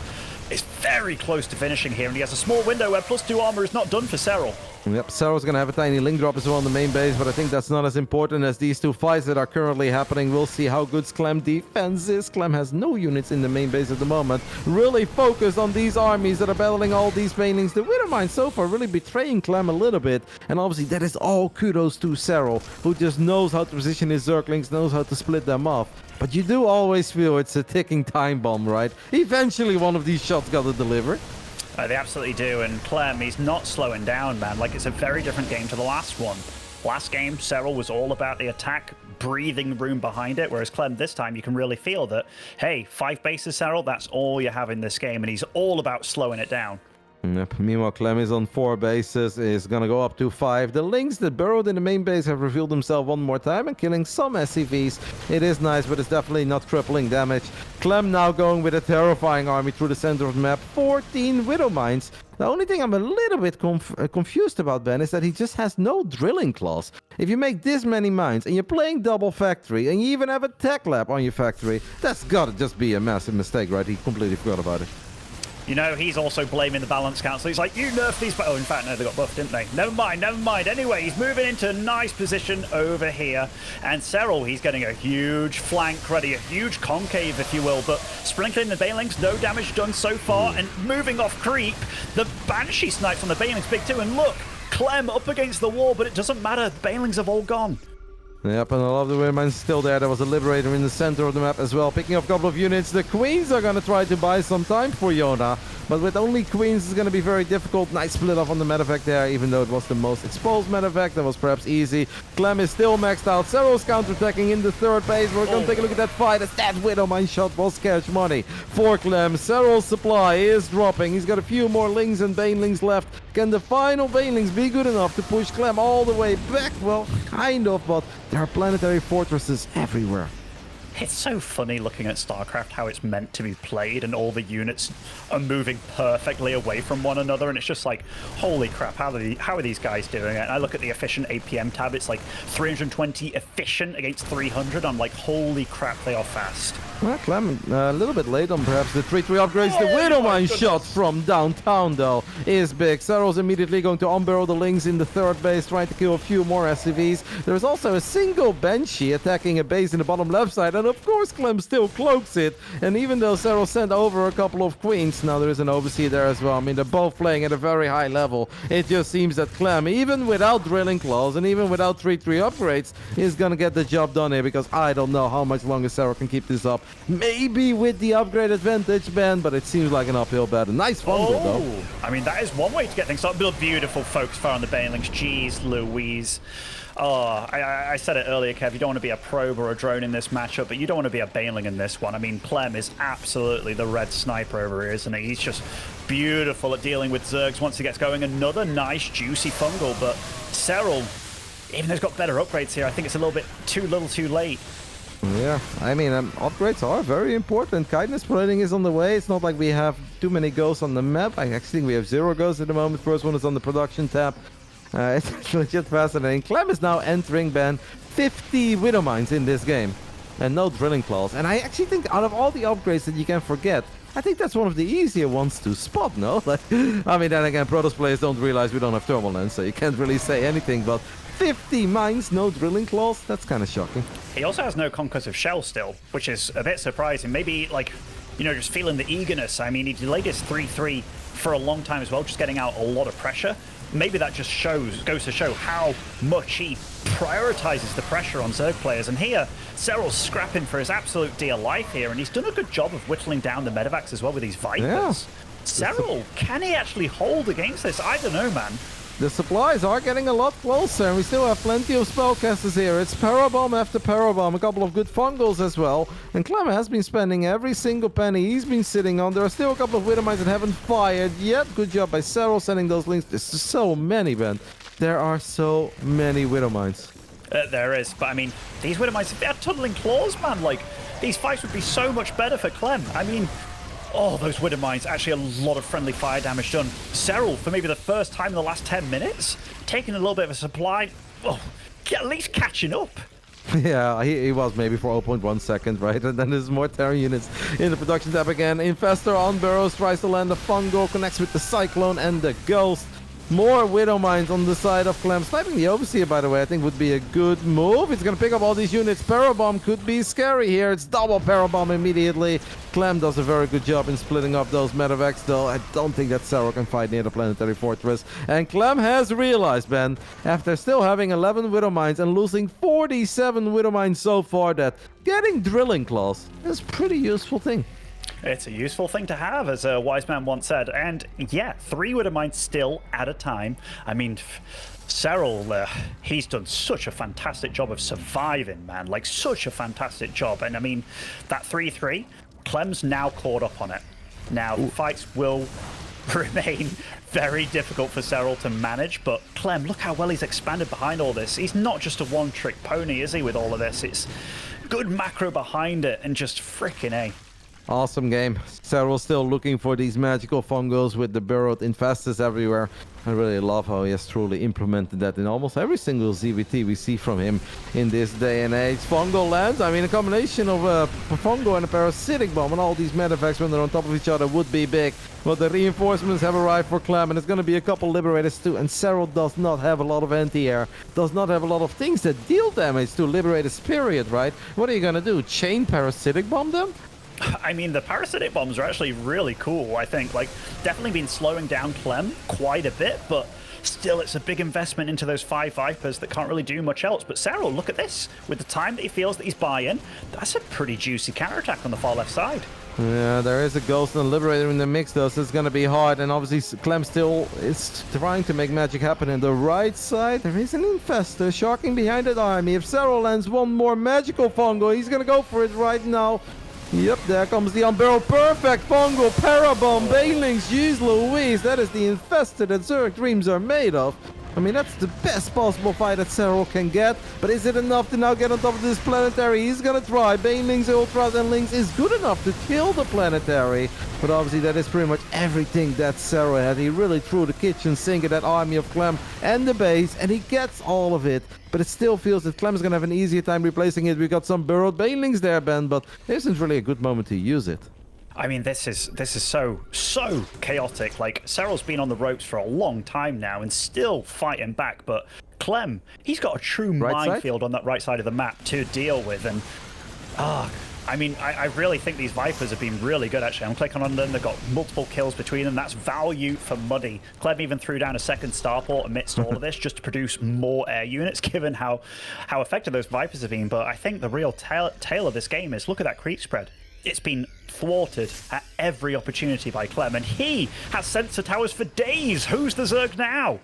is very close to finishing here, and he has a small window where +2 armor is not done for Serral. Yep, Serral's going to have a tiny link drop as well on the main base, but I think that's not as important as these two fights that are currently happening. We'll see how good Clem defense is. Clem has no units in the main base at the moment. Really focused on these armies that are battling all these Banelings. The Widowmine so far really betraying Clem a little bit, and obviously that is all kudos to Serral, who just knows how to position his Zerglings, knows how to split them off. But you do always feel it's a ticking time bomb, right? Eventually one of these shots got to deliver. They absolutely do, and Clem, he's not slowing down, man. Like, it's a very different game to the last one. Last game, Serral was all about the attack, breathing room behind it, whereas Clem, this time, you can really feel that, hey, 5 bases, Serral, that's all you have in this game, and he's all about slowing it down. Yep. Meanwhile, Clem is on 4 bases, is gonna go up to 5. The Lings that burrowed in the main base have revealed themselves one more time and killing some SCVs. It is nice, but it's definitely not crippling damage. Clem now going with a terrifying army through the center of the map. 14 Widowmines. The only thing I'm a little bit confused about, Ben, is that he just has no drilling claws. If you make this many mines and you're playing double factory and you even have a tech lab on your factory, that's gotta just be a massive mistake, right? He completely forgot about it. You know, he's also blaming the balance council. He's like, you nerfed these... Oh, in fact, no, they got buffed, didn't they? Never mind, never mind. Anyway, he's moving into a nice position over here. And Serral, he's getting a huge flank ready, a huge concave, if you will. But sprinkling the Banelings, no damage done so far. And moving off creep, the Banshee snipes on the Banelings big too. And look, Clem up against the wall, but it doesn't matter. The Banelings have all gone. Yep, and a lot of the Widowmines still there. There was a Liberator in the center of the map as well. Picking up a couple of units. The Queens are going to try to buy some time for Yona. But with only Queens, it's going to be very difficult. Nice split off on the medevac there, even though it was the most exposed medevac. That was perhaps easy. Clem is still maxed out. Serral's counterattacking in the third base. We're going to take a look at that fight as that Widowmine shot was cash money for Clem. Serral's supply is dropping. He's got a few more Lings and Banelings left. Can the final Banelings be good enough to push Clem all the way back? Well, kind of, but there are planetary fortresses everywhere. It's so funny looking at StarCraft, how it's meant to be played, and all the units are moving perfectly away from one another, and it's just like, holy crap, how are these guys doing it? And I look at the efficient APM tab, it's like 320 efficient against 300. I'm like, holy crap, they are fast. Well, Clem, a little bit late on perhaps the 3-3 upgrades. The Widowmine shot from downtown, though, is big. Serral's immediately going to unbarrel the Lings in the third base, trying to kill a few more SCVs. There's also a single Banshee attacking a base in the bottom left side, and of course Clem still cloaks it. And even though Serral sent over a couple of Queens, now there is an Overseer there as well. I mean, they're both playing at a very high level. It just seems that Clem, even without drilling claws and even without 3-3 upgrades, is going to get the job done here, because I don't know how much longer Serral can keep this up. Maybe with the upgrade advantage, Ben, but it seems like an uphill battle. Nice fumble, though. I mean, that is one way to get things started. Beautiful focus fire on the Banelings. Jeez Louise. Oh, I said it earlier, Kev, you don't want to be a probe or a drone in this matchup, but you don't want to be a Baneling in this one. I mean, Clem is absolutely the red sniper over here, isn't he? He's just beautiful at dealing with Zergs once he gets going. Another nice, juicy fungal, but Serral, even though he's got better upgrades here, I think it's a little bit too little too late. Yeah, I mean, upgrades are very important. Kindness plating is on the way. It's not like we have too many ghosts on the map. I actually think we have 0 ghosts at the moment. First one is on the production tab. It's legit fascinating. Clem is now entering, Ben, 50 Widow Mines in this game. And no drilling claws. And I actually think out of all the upgrades that you can forget, I think that's one of the easier ones to spot, no? Like, I mean, then again, Protoss players don't realize we don't have thermal lens, so you can't really say anything, but 50 mines, no drilling claws, that's kind of shocking. He also has no concussive shell still, which is a bit surprising. Maybe, like, you know, just feeling the eagerness. I mean, he delayed his 3-3 for a long time as well, just getting out a lot of pressure. Maybe that just goes to show how much he prioritizes the pressure on Zerg players. And here, Serral's scrapping for his absolute dear life here, and he's done a good job of whittling down the medevacs as well with these Vipers. Yeah. Serral, can he actually hold against this? I don't know, man. The supplies are getting a lot closer, and we still have plenty of spellcasters here. It's Parabomb after Parabomb, a couple of good fungals as well. And Clem has been spending every single penny he's been sitting on. There are still a couple of Widow Mines that haven't fired yet. Good job by Serral sending those links. There's so many, Ben. There are so many Widow Mines. There is, but I mean, these Widow Mines, if they had tunneling claws, man, like, these fights would be so much better for Clem. I mean, oh, those Widow Mines, actually a lot of friendly fire damage done. Serral, for maybe the first time in the last 10 minutes, taking a little bit of a supply, oh, at least catching up. Yeah, he was maybe for 0.1 second, right? And then there's more Terran units in the production tab again. Infestor on Burrows, tries to land a fungal, connects with the Cyclone and the Ghost. More Widow Mines on the side of Clem. Sniping the Overseer, by the way, I think would be a good move. It's going to pick up all these units. Parabomb could be scary here. It's double Parabomb immediately. Clem does a very good job in splitting up those medevacs, though I don't think that Serral can fight near the Planetary Fortress. And Clem has realized, Ben, after still having 11 Widow Mines and losing 47 Widow Mines so far, that getting drilling claws is a pretty useful thing. It's a useful thing to have, as a wise man once said. And yeah, 3 Widow Mines still at a time. I mean, Serral, he's done such a fantastic job of surviving, man. Like, such a fantastic job. And I mean, that 3-3, Clem's now caught up on it. Now, fights will remain very difficult for Serral to manage, but Clem, look how well he's expanded behind all this. He's not just a one-trick pony, is he, with all of this? It's good macro behind it, and just frickin' A. Awesome game. Serral still looking for these magical fungals with the burrowed infestors everywhere. I really love how he has truly implemented that in almost every single ZVT we see from him in this day and age. Fungal lands, I mean, a combination of a fungal and a parasitic bomb and all these medevacs when they're on top of each other would be big. But the reinforcements have arrived for Clem, and it's going to be a couple Liberators too. And Serral does not have a lot of anti-air, does not have a lot of things that deal damage to Liberators, period, right? What are you going to do? Chain parasitic bomb them? I mean, the parasitic bombs are actually really cool, I think. Like, definitely been slowing down Clem quite a bit, but still, it's a big investment into those 5 Vipers that can't really do much else. But Serral, look at this. With the time that he feels that he's buying, that's a pretty juicy counterattack on the far left side. Yeah, there is a Ghost and a Liberator in the mix, though, so it's going to be hard. And obviously, Clem still is trying to make magic happen. In the right side, there is an Infestor sharking behind that army. If Serral lands one more magical fungal, he's going to go for it right now. Yep, there comes the unbarreled perfect fungal parabomb banelings. Jeez Louise, that is the infested that Zerg dreams are made of. I mean, that's the best possible fight that Serral can get. But is it enough to now get on top of this planetary? He's gonna try. Banelings, Ultras, and Links is good enough to kill the planetary. But obviously that is pretty much everything that Serral had. He really threw the kitchen sink at that army of Clem and the base, and he gets all of it. But it still feels that Clem's gonna have an easier time replacing it. We got some burrowed Banelings there, Ben, but there isn't really a good moment to use it. I mean, this is so chaotic. Like, Serral's been on the ropes for a long time now and still fighting back, but Clem, he's got a true minefield on that right side of the map to deal with. And I mean, I really think these Vipers have been really good, actually. I'm clicking on them, they've got multiple kills between them. That's value for money. Clem even threw down a second starport amidst all of this just to produce more air units, given how effective those Vipers have been. But I think the real tale of this game is, look at that creep spread. It's been thwarted at every opportunity by Clem, and he has sensor towers for days. Who's the Zerg now?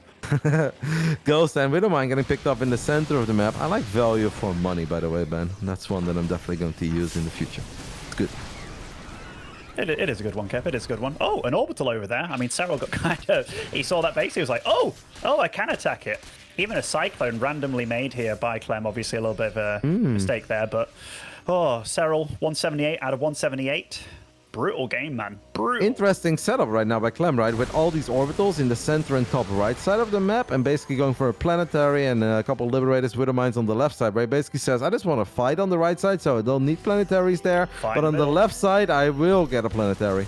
Ghost and Widowmine getting picked up in the center of the map. I like value for money, by the way, Ben. That's one that I'm definitely going to use in the future. It's good. It is a good one, Kev. It is a good one. Oh, an orbital over there. I mean, Serral got kind of... He saw that base. He was like, oh, I can attack it. Even a Cyclone randomly made here by Clem. Obviously, a little bit of a mistake there, but... Oh, Serral, 178 out of 178. brutal game, man. Brutal. Interesting setup right now by Clem, right? With all these orbitals in the center and top right side of the map, and basically going for a planetary and a couple Liberators, Widow Mines on the left side, right? Basically says, I just want to fight on the right side, so I don't need planetaries there. But on the left side, I will get a planetary.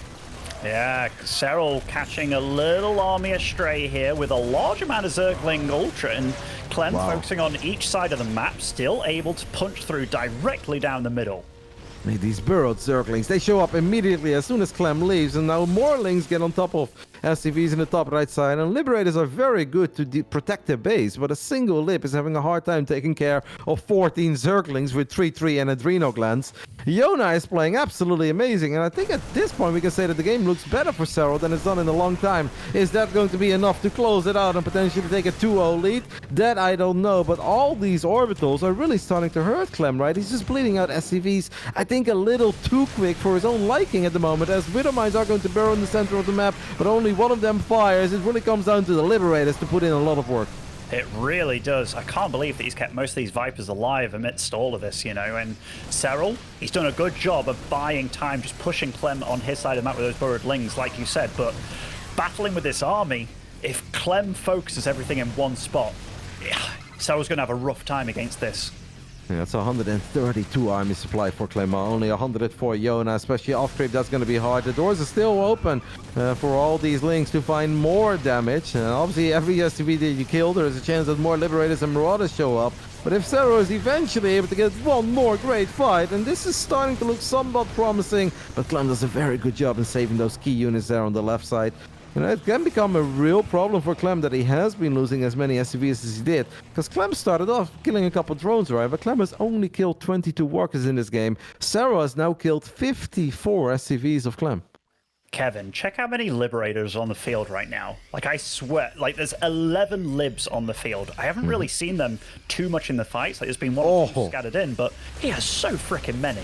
Yeah, Serral catching a little army astray here with a large amount of Zergling Ultra, and Clem focusing on each side of the map, still able to punch through directly down the middle. These burrowed Zerglings, they show up immediately as soon as Clem leaves, and now more Lings get on top of SCVs in the top right side, and Liberators are very good to protect their base, but a single Lib is having a hard time taking care of 14 Zerglings with 3-3 and Adrenal Glands. Yona is playing absolutely amazing, and I think at this point we can say that the game looks better for Serral than it's done in a long time. Is that going to be enough to close it out and potentially take a 2-0 lead? That I don't know, but all these orbitals are really starting to hurt Clem, right? He's just bleeding out SCVs, I think a little too quick for his own liking at the moment, as Widow Mines are going to burrow in the center of the map, but only one of them fires. It really comes down to the Liberators to put in a lot of work. It really does. I can't believe that he's kept most of these Vipers alive amidst all of this, you know. And Serral, he's done a good job of buying time, just pushing Clem on his side of the map with those burrowed Lings, like you said. But battling with this army, if Clem focuses everything in one spot, Serral's going to have a rough time against this. Yeah, that's 132 army supply for Clem, only 100 for Yona, especially off creep. That's going to be hard. The doors are still open for all these Lings to find more damage. Obviously, every SCV that you kill, there is a chance that more Liberators and Marauders show up. But if Serral is eventually able to get one more great fight, and this is starting to look somewhat promising, but Clem does a very good job in saving those key units there on the left side. You know, it can become a real problem for Clem that he has been losing as many SCVs as he did. Because Clem started off killing a couple drones, right? But Clem has only killed 22 workers in this game. Serral has now killed 54 SCVs of Clem. Kevin, check how many Liberators on the field right now. Like, I swear, like, there's 11 Libs on the field. I haven't really seen them too much in the fights. Like, there's been one or two scattered in, but he has so freaking many.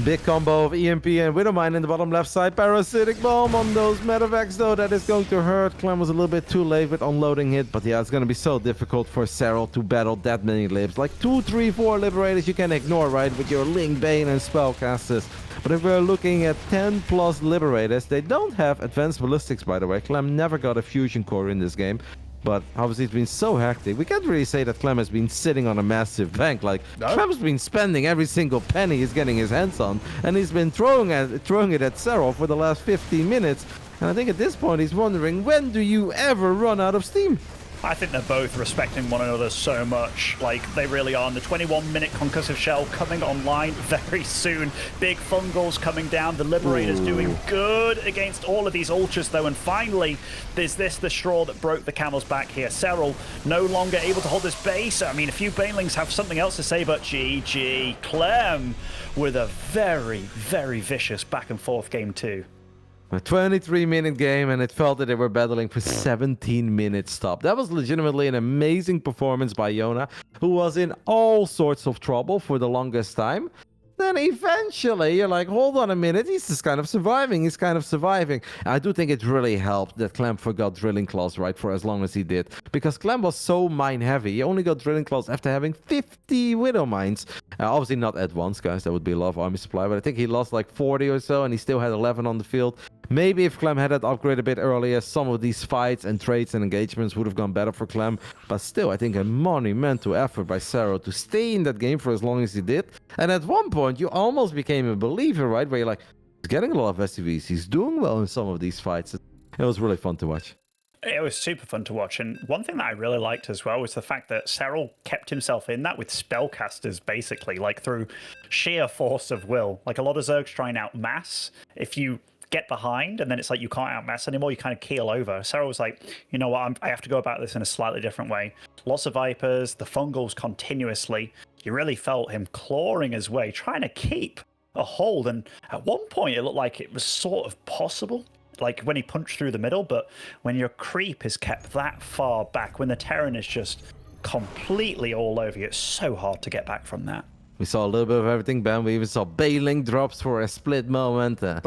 Big combo of EMP and Widowmine in the bottom left side. Parasitic Bomb on those Medevacs, though. That is going to hurt. Clem was a little bit too late with unloading it. But yeah, it's going to be so difficult for Serral to battle that many Libs. Like 2, 3, 4 Liberators you can ignore, right? With your Ling, Bane and Spellcasters. But if we're looking at 10 plus Liberators, they don't have advanced ballistics, by the way. Clem never got a fusion core in this game. But obviously it's been so hectic. We can't really say that Clem has been sitting on a massive bank. Like, Clem's been spending every single penny he's getting his hands on. And he's been throwing it at Serral for the last 15 minutes. And I think at this point he's wondering, when do you ever run out of steam? I think they're both respecting one another so much. Like, they really are. And the 21-minute concussive shell coming online very soon. Big fungals coming down. The Liberators doing good against all of these ultras, though. And finally, there's the straw that broke the camel's back here. Serral no longer able to hold this base. I mean, a few Banelings have something else to say, but GG. Clem with a very, very vicious back-and-forth game, too. A 23-minute game, and it felt that they were battling for 17 minutes stop. That was legitimately an amazing performance by Yona, who was in all sorts of trouble for the longest time. Then eventually, you're like, hold on a minute, he's just kind of surviving. He's kind of surviving. I do think it really helped that Clem forgot Drilling Claws, right, for as long as he did. Because Clem was so mine-heavy. He only got Drilling Claws after having 50 Widow Mines. Obviously not at once, guys. That would be a lot of army supply. But I think he lost like 40 or so, and he still had 11 on the field. Maybe if Clem had that upgrade a bit earlier, some of these fights and trades and engagements would have gone better for Clem. But still, I think a monumental effort by Serral to stay in that game for as long as he did. And at one point, you almost became a believer, right? Where you're like, he's getting a lot of SCVs. He's doing well in some of these fights. It was really fun to watch. It was super fun to watch, and one thing that I really liked as well was the fact that Serral kept himself in that with spellcasters, basically, like through sheer force of will. Like, a lot of Zergs try and outmass. If you get behind and then it's like you can't outmass anymore, you kind of keel over. Serral was like, you know what, I have to go about this in a slightly different way. Lots of Vipers, the fungals continuously. You really felt him clawing his way, trying to keep a hold, and at one point it looked like it was sort of possible, like when he punched through the middle. But when your creep is kept that far back, when the Terran is just completely all over you, it's so hard to get back from that. We saw a little bit of everything, Ben. We even saw Bailing drops for a split moment. The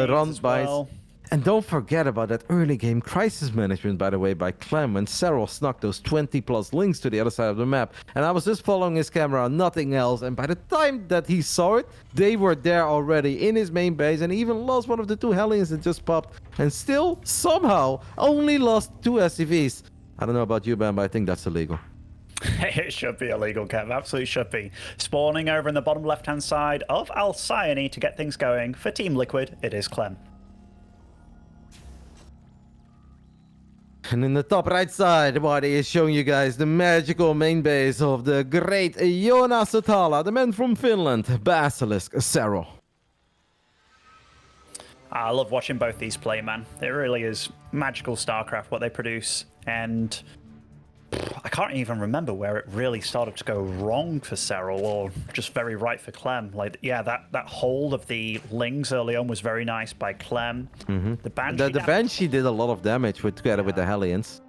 run buys. Well. And don't forget about that early game crisis management, by the way, by Clem, when Serral snuck those 20+ links to the other side of the map. And I was just following his camera, nothing else. And by the time that he saw it, they were there already in his main base, and he even lost one of the 2 Hellions that just popped. And still, somehow, only lost 2 SCVs. I don't know about you, Ben, but I think that's illegal. It should be illegal, Kev. Absolutely should be. Spawning over in the bottom left-hand side of Alcyone to get things going for Team Liquid, it is Clem. And in the top right side, Wadi is showing you guys the magical main base of the great Joona Sotala, the man from Finland, Basilisk Serral. I love watching both these play, man. It really is magical StarCraft, what they produce. And I can't even remember where it really started to go wrong for Serral, or just very right for Clem. Like, yeah, that hold of the Lings early on was very nice by Clem. The Banshee, the Banshee did a lot of damage together with the Hellions.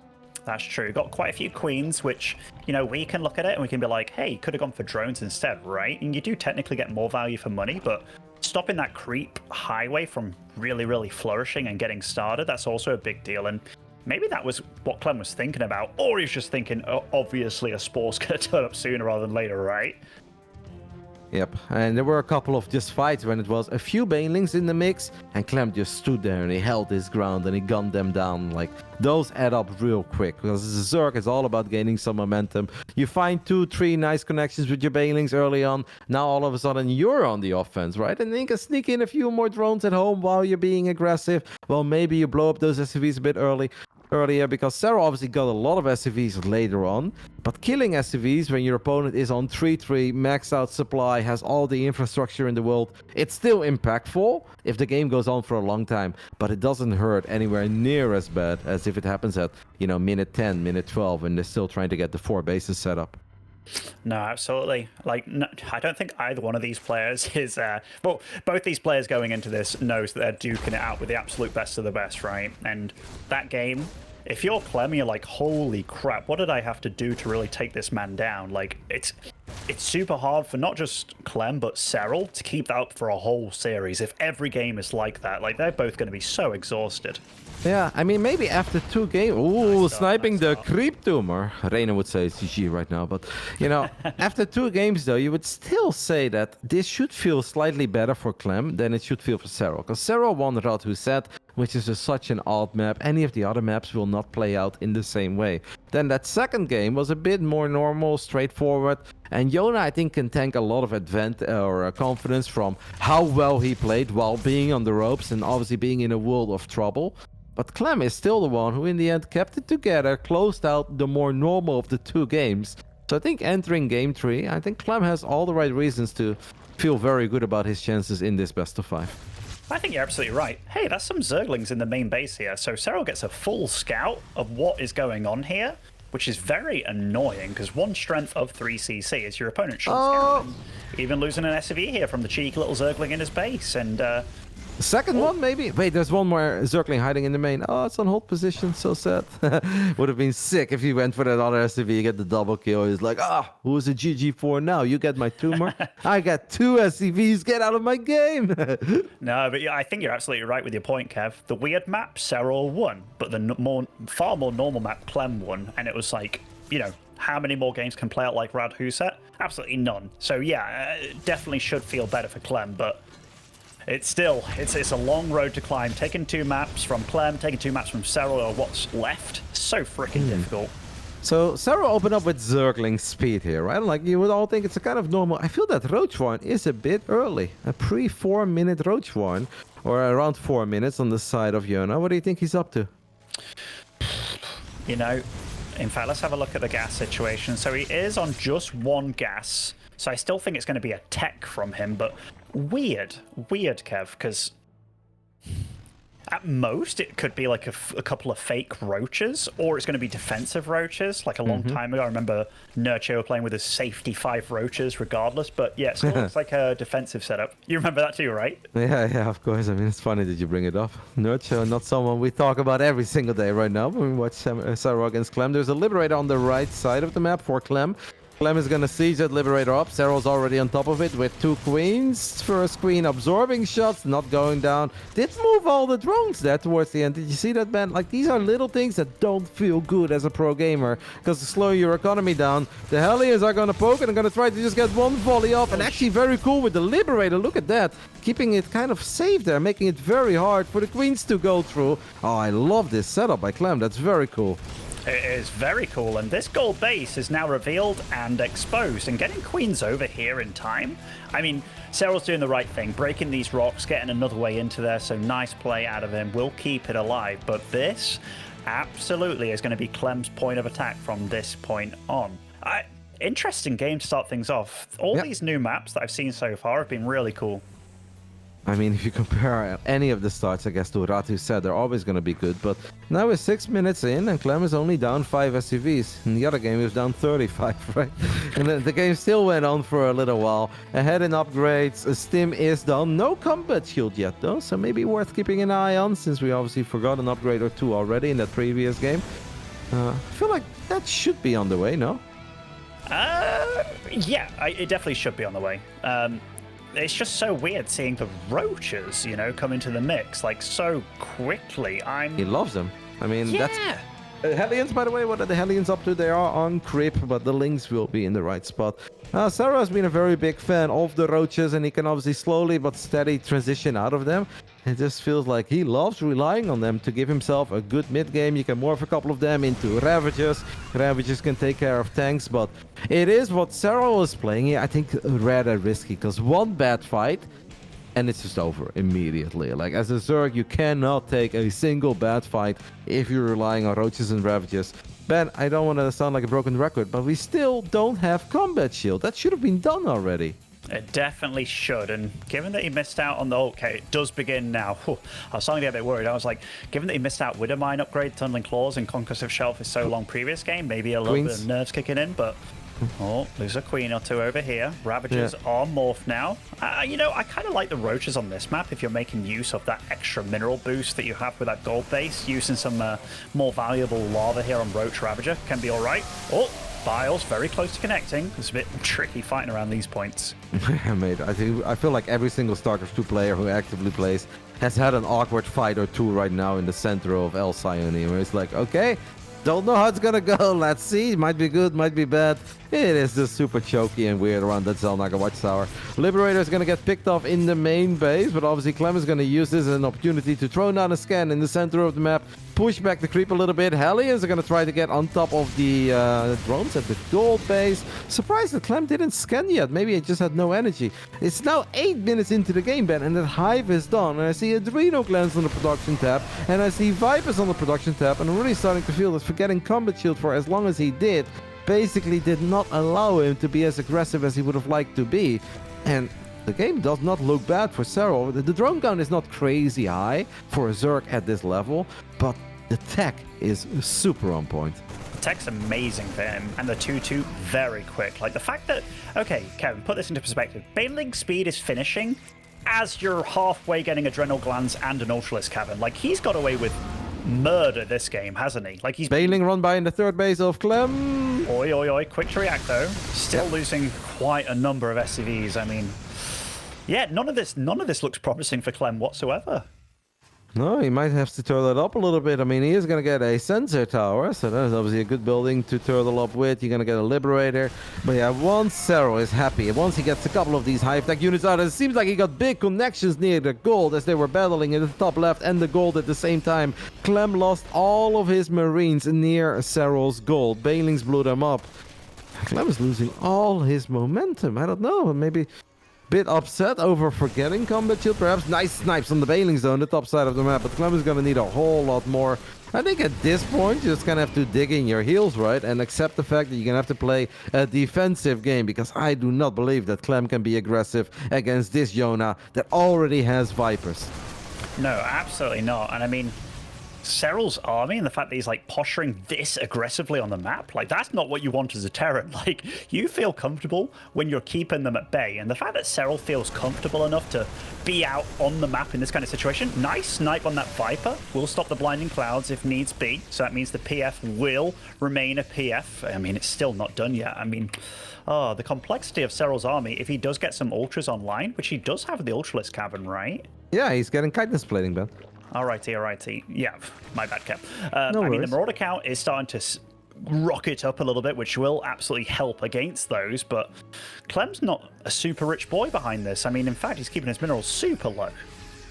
That's true. Got quite a few queens, which, you know, we can look at it and we can be like, hey, could have gone for drones instead, right? And you do technically get more value for money, but stopping that creep highway from really, really flourishing and getting started, that's also a big deal. And maybe that was what Clem was thinking about, or he's just thinking, oh, obviously a Spore's going to turn up sooner rather than later, right? Yep, and there were a couple of just fights when it was a few Banelings in the mix, and Clem just stood there and he held his ground and he gunned them down. Like, those add up real quick, because Zerg is all about gaining some momentum. You find 2-3 nice connections with your Banelings early on, now all of a sudden you're on the offense, right? And then you can sneak in a few more drones at home while you're being aggressive. Well, maybe you blow up those SCVs a bit earlier, because Serral obviously got a lot of SCVs later on, but killing SCVs when your opponent is on 3-3, maxed out supply, has all the infrastructure in the world, it's still impactful if the game goes on for a long time, but it doesn't hurt anywhere near as bad as if it happens at, you know, minute 10, minute 12, and they're still trying to get the 4 bases set up. No, absolutely. Like, no, I don't think either one of these players is... well, both these players going into this knows that they're duking it out with the absolute best of the best, right? And that game, if you're Clem, you're like, holy crap, what did I have to do to really take this man down? Like, it's super hard for not just Clem, but Serral to keep that up for a whole series. If every game is like that, like, they're both going to be so exhausted. Yeah, I mean, maybe after 2 games... Ooh, nice sniping nice the creep tumor. Reina would say it's GG right now, but, you know, after 2 games, though, you would still say that this should feel slightly better for Clem than it should feel for Serral. Because Serral won Ratu set, which is just such an odd map. Any of the other maps will not play out in the same way. Then that second game was a bit more normal, straightforward. And Joona, I think, can tank a lot of confidence from how well he played while being on the ropes and obviously being in a world of trouble. But Clem is still the one who in the end kept it together, closed out the more normal of the 2 games. So I think entering game 3, I think Clem has all the right reasons to feel very good about his chances in this best of 5. I think you're absolutely right. Hey, that's some Zerglings in the main base here. So Serral gets a full scout of what is going on here, which is very annoying, because 1 strength of 3 CC is your opponent shouldn't scout. Even losing an SCV here from the cheeky little Zergling in his base, and... second one, maybe? Wait, there's one more Zergling hiding in the main. Oh, it's on hold position. So sad. Would have been sick if he went for that other SCV. You get the double kill. He's like, who's a GG for now? You get my tumor? I got 2 SCVs. Get out of my game. No, but yeah, I think you're absolutely right with your point, Kev. The weird map, Serral won, but the far more normal map, Clem won. And it was like, you know, how many more games can play out like Ratu set? Absolutely none. So yeah, definitely should feel better for Clem, but... It's a long road to climb. Taking 2 maps from Clem, taking 2 maps from Serral, or what's left. So freaking difficult. So Serral opened up with Zergling speed here, right? Like, you would all think it's a kind of normal... I feel that Roach Warren is a bit early. A pre-4 minute Roach Warren, or around 4 minutes on the side of Joona. What do you think he's up to? You know, in fact, let's have a look at the gas situation. So he is on just 1 gas. So I still think it's going to be a tech from him, but weird, Kev, because at most it could be like a couple of fake roaches, or it's going to be defensive roaches. Like a long time ago, I remember Nurcho playing with his safety 5 roaches regardless, but yeah, it still looks like a defensive setup. You remember that too, right? Yeah, of course. I mean, it's funny that you bring it up. Nurcho, not someone we talk about every single day right now when we watch Serral against Clem. There's a Liberator on the right side of the map for Clem. Clem is going to siege that Liberator up. Serral's already on top of it with 2 queens. First queen absorbing shots, not going down. Did move all the drones there towards the end. Did you see that, Ben? Like, these are little things that don't feel good as a pro gamer, because to slow your economy down, the Hellions are going to poke and are going to try to just get one volley off. And actually very cool with the Liberator. Look at that. Keeping it kind of safe there, making it very hard for the queens to go through. Oh, I love this setup by Clem. That's very cool. It is very cool, and this gold base is now revealed and exposed, and getting queens over here in time. I mean, Serral's doing the right thing, breaking these rocks, getting another way into there, so nice play out of him. We'll keep it alive, but this absolutely is going to be Clem's point of attack from this point on. Interesting game to start things off. All these new maps that I've seen so far have been really cool. I mean, if you compare any of the starts, I guess, to what Ratu said, they're always going to be good. But now we're 6 minutes in, and Clem is only down 5 SCVs. In the other game, he was down 35, right? And the game still went on for a little while. Ahead in upgrades, Stim is done. No combat shield yet, though, so maybe worth keeping an eye on, since we obviously forgot an upgrade or 2 already in that previous game. I feel like that should be on the way, no? Yeah, it definitely should be on the way. It's just so weird seeing the roaches, you know, come into the mix like so quickly. He loves them. I mean, yeah. That's... Hellions, by the way, what are the Hellions up to? They are on creep, but the Lynx will be in the right spot. Sarah has been a very big fan of the roaches, and he can obviously slowly but steady transition out of them. It just feels like he loves relying on them to give himself a good mid-game. You can morph a couple of them into Ravagers. Ravagers can take care of tanks, but it is what Serral is playing here, I think, rather risky, because one bad fight, and it's just over immediately. Like, as a Zerg, you cannot take a single bad fight if you're relying on Roaches and Ravagers. Ben, I don't want to sound like a broken record, but we still don't have combat shield. That should have been done already. It definitely should, and given that he missed out on the... Okay, it does begin now. Whew, I was starting to get a bit worried. I was like, given that he missed out Widowmine upgrade, Tunneling Claws, and Conquest Shelf is so long previous game, maybe a little bit of nerves kicking in, but... Oh, there's a queen or 2 over here. Ravagers are morphed now. You know, I kind of like the roaches on this map if you're making use of that extra mineral boost that you have with that gold base. Using some more valuable lava here on Roach Ravager can be all right. Oh, Biles very close to connecting. It's a bit tricky fighting around these points. Mate, I feel like every single StarCraft 2 player who actively plays has had an awkward fight or 2 right now in the center of El Sayuni, where it's like, okay, don't know how it's gonna go. Let's see. Might be good, might be bad. It is just super choky and weird around that Zelnaga Watchtower. Liberator is gonna get picked off in the main base, but obviously Clem is gonna use this as an opportunity to throw down a scan in the center of the map, push back the creep a little bit. Hellions are gonna try to get on top of the drones at the gold base. Surprised that Clem didn't scan yet. Maybe it just had no energy. It's now 8 minutes into the game, Ben, and that Hive is done. And I see Adreno Glance on the production tab, and I see Vipers on the production tab, and I'm really starting to feel that forgetting combat shield for as long as he did basically did not allow him to be as aggressive as he would have liked to be. And the game does not look bad for Serral. The drone count is not crazy high for a Zerg at this level, but the tech is super on point. The tech's amazing for him, and the 2-2 very quick. Like the fact that, okay, Kevin, put this into perspective. Baneling speed is finishing as you're halfway getting Adrenal Glands and an Ultralisk Cavern. Like, he's got away with murder this game, hasn't he? Like, he's Baneling run by in the third base of Clem. Oi, oi, oi. Quick to react, though. Still losing quite a number of SCVs. I mean, yeah, none of this looks promising for Clem whatsoever. No, he might have to turtle it up a little bit. I mean, he is going to get a sensor tower, so that is obviously a good building to turtle up with. You're going to get a Liberator. But yeah, once Serral is happy, once he gets a couple of these Hive Tech units out, it seems like he got big connections near the gold as they were battling in the top left and the gold at the same time. Clem lost all of his Marines near Serral's gold. Banelings blew them up. Clem is losing all his momentum. I don't know, maybe... Bit upset over forgetting combat shield, perhaps. Nice snipes on the Banelings though on the top side of the map, but Clem is going to need a whole lot more. I think at this point you just kind of have to dig in your heels, right, and accept the fact that you're going to have to play a defensive game, because I do not believe that Clem can be aggressive against this Yona that already has Vipers. No, absolutely not. And I mean, Serral's army and the fact that he's like posturing this aggressively on the map, like that's not what you want as a Terran. Like you feel comfortable when you're keeping them at bay, and the fact that Serral feels comfortable enough to be out on the map in this kind of situation, nice snipe on that Viper, will stop the blinding clouds if needs be, so that means the PF will remain a PF. I mean, it's still not done yet. I mean, oh, the complexity of Serral's army, if he does get some ultras online, which he does have the Ultralist Cavern, right? Yeah, he's getting kindness plating, Ben. Alrighty. Yeah, my bad, Cap. No I mean, the worries. Marauder count is starting to rocket up a little bit, which will absolutely help against those, but Clem's not a super rich boy behind this. I mean, in fact, he's keeping his minerals super low.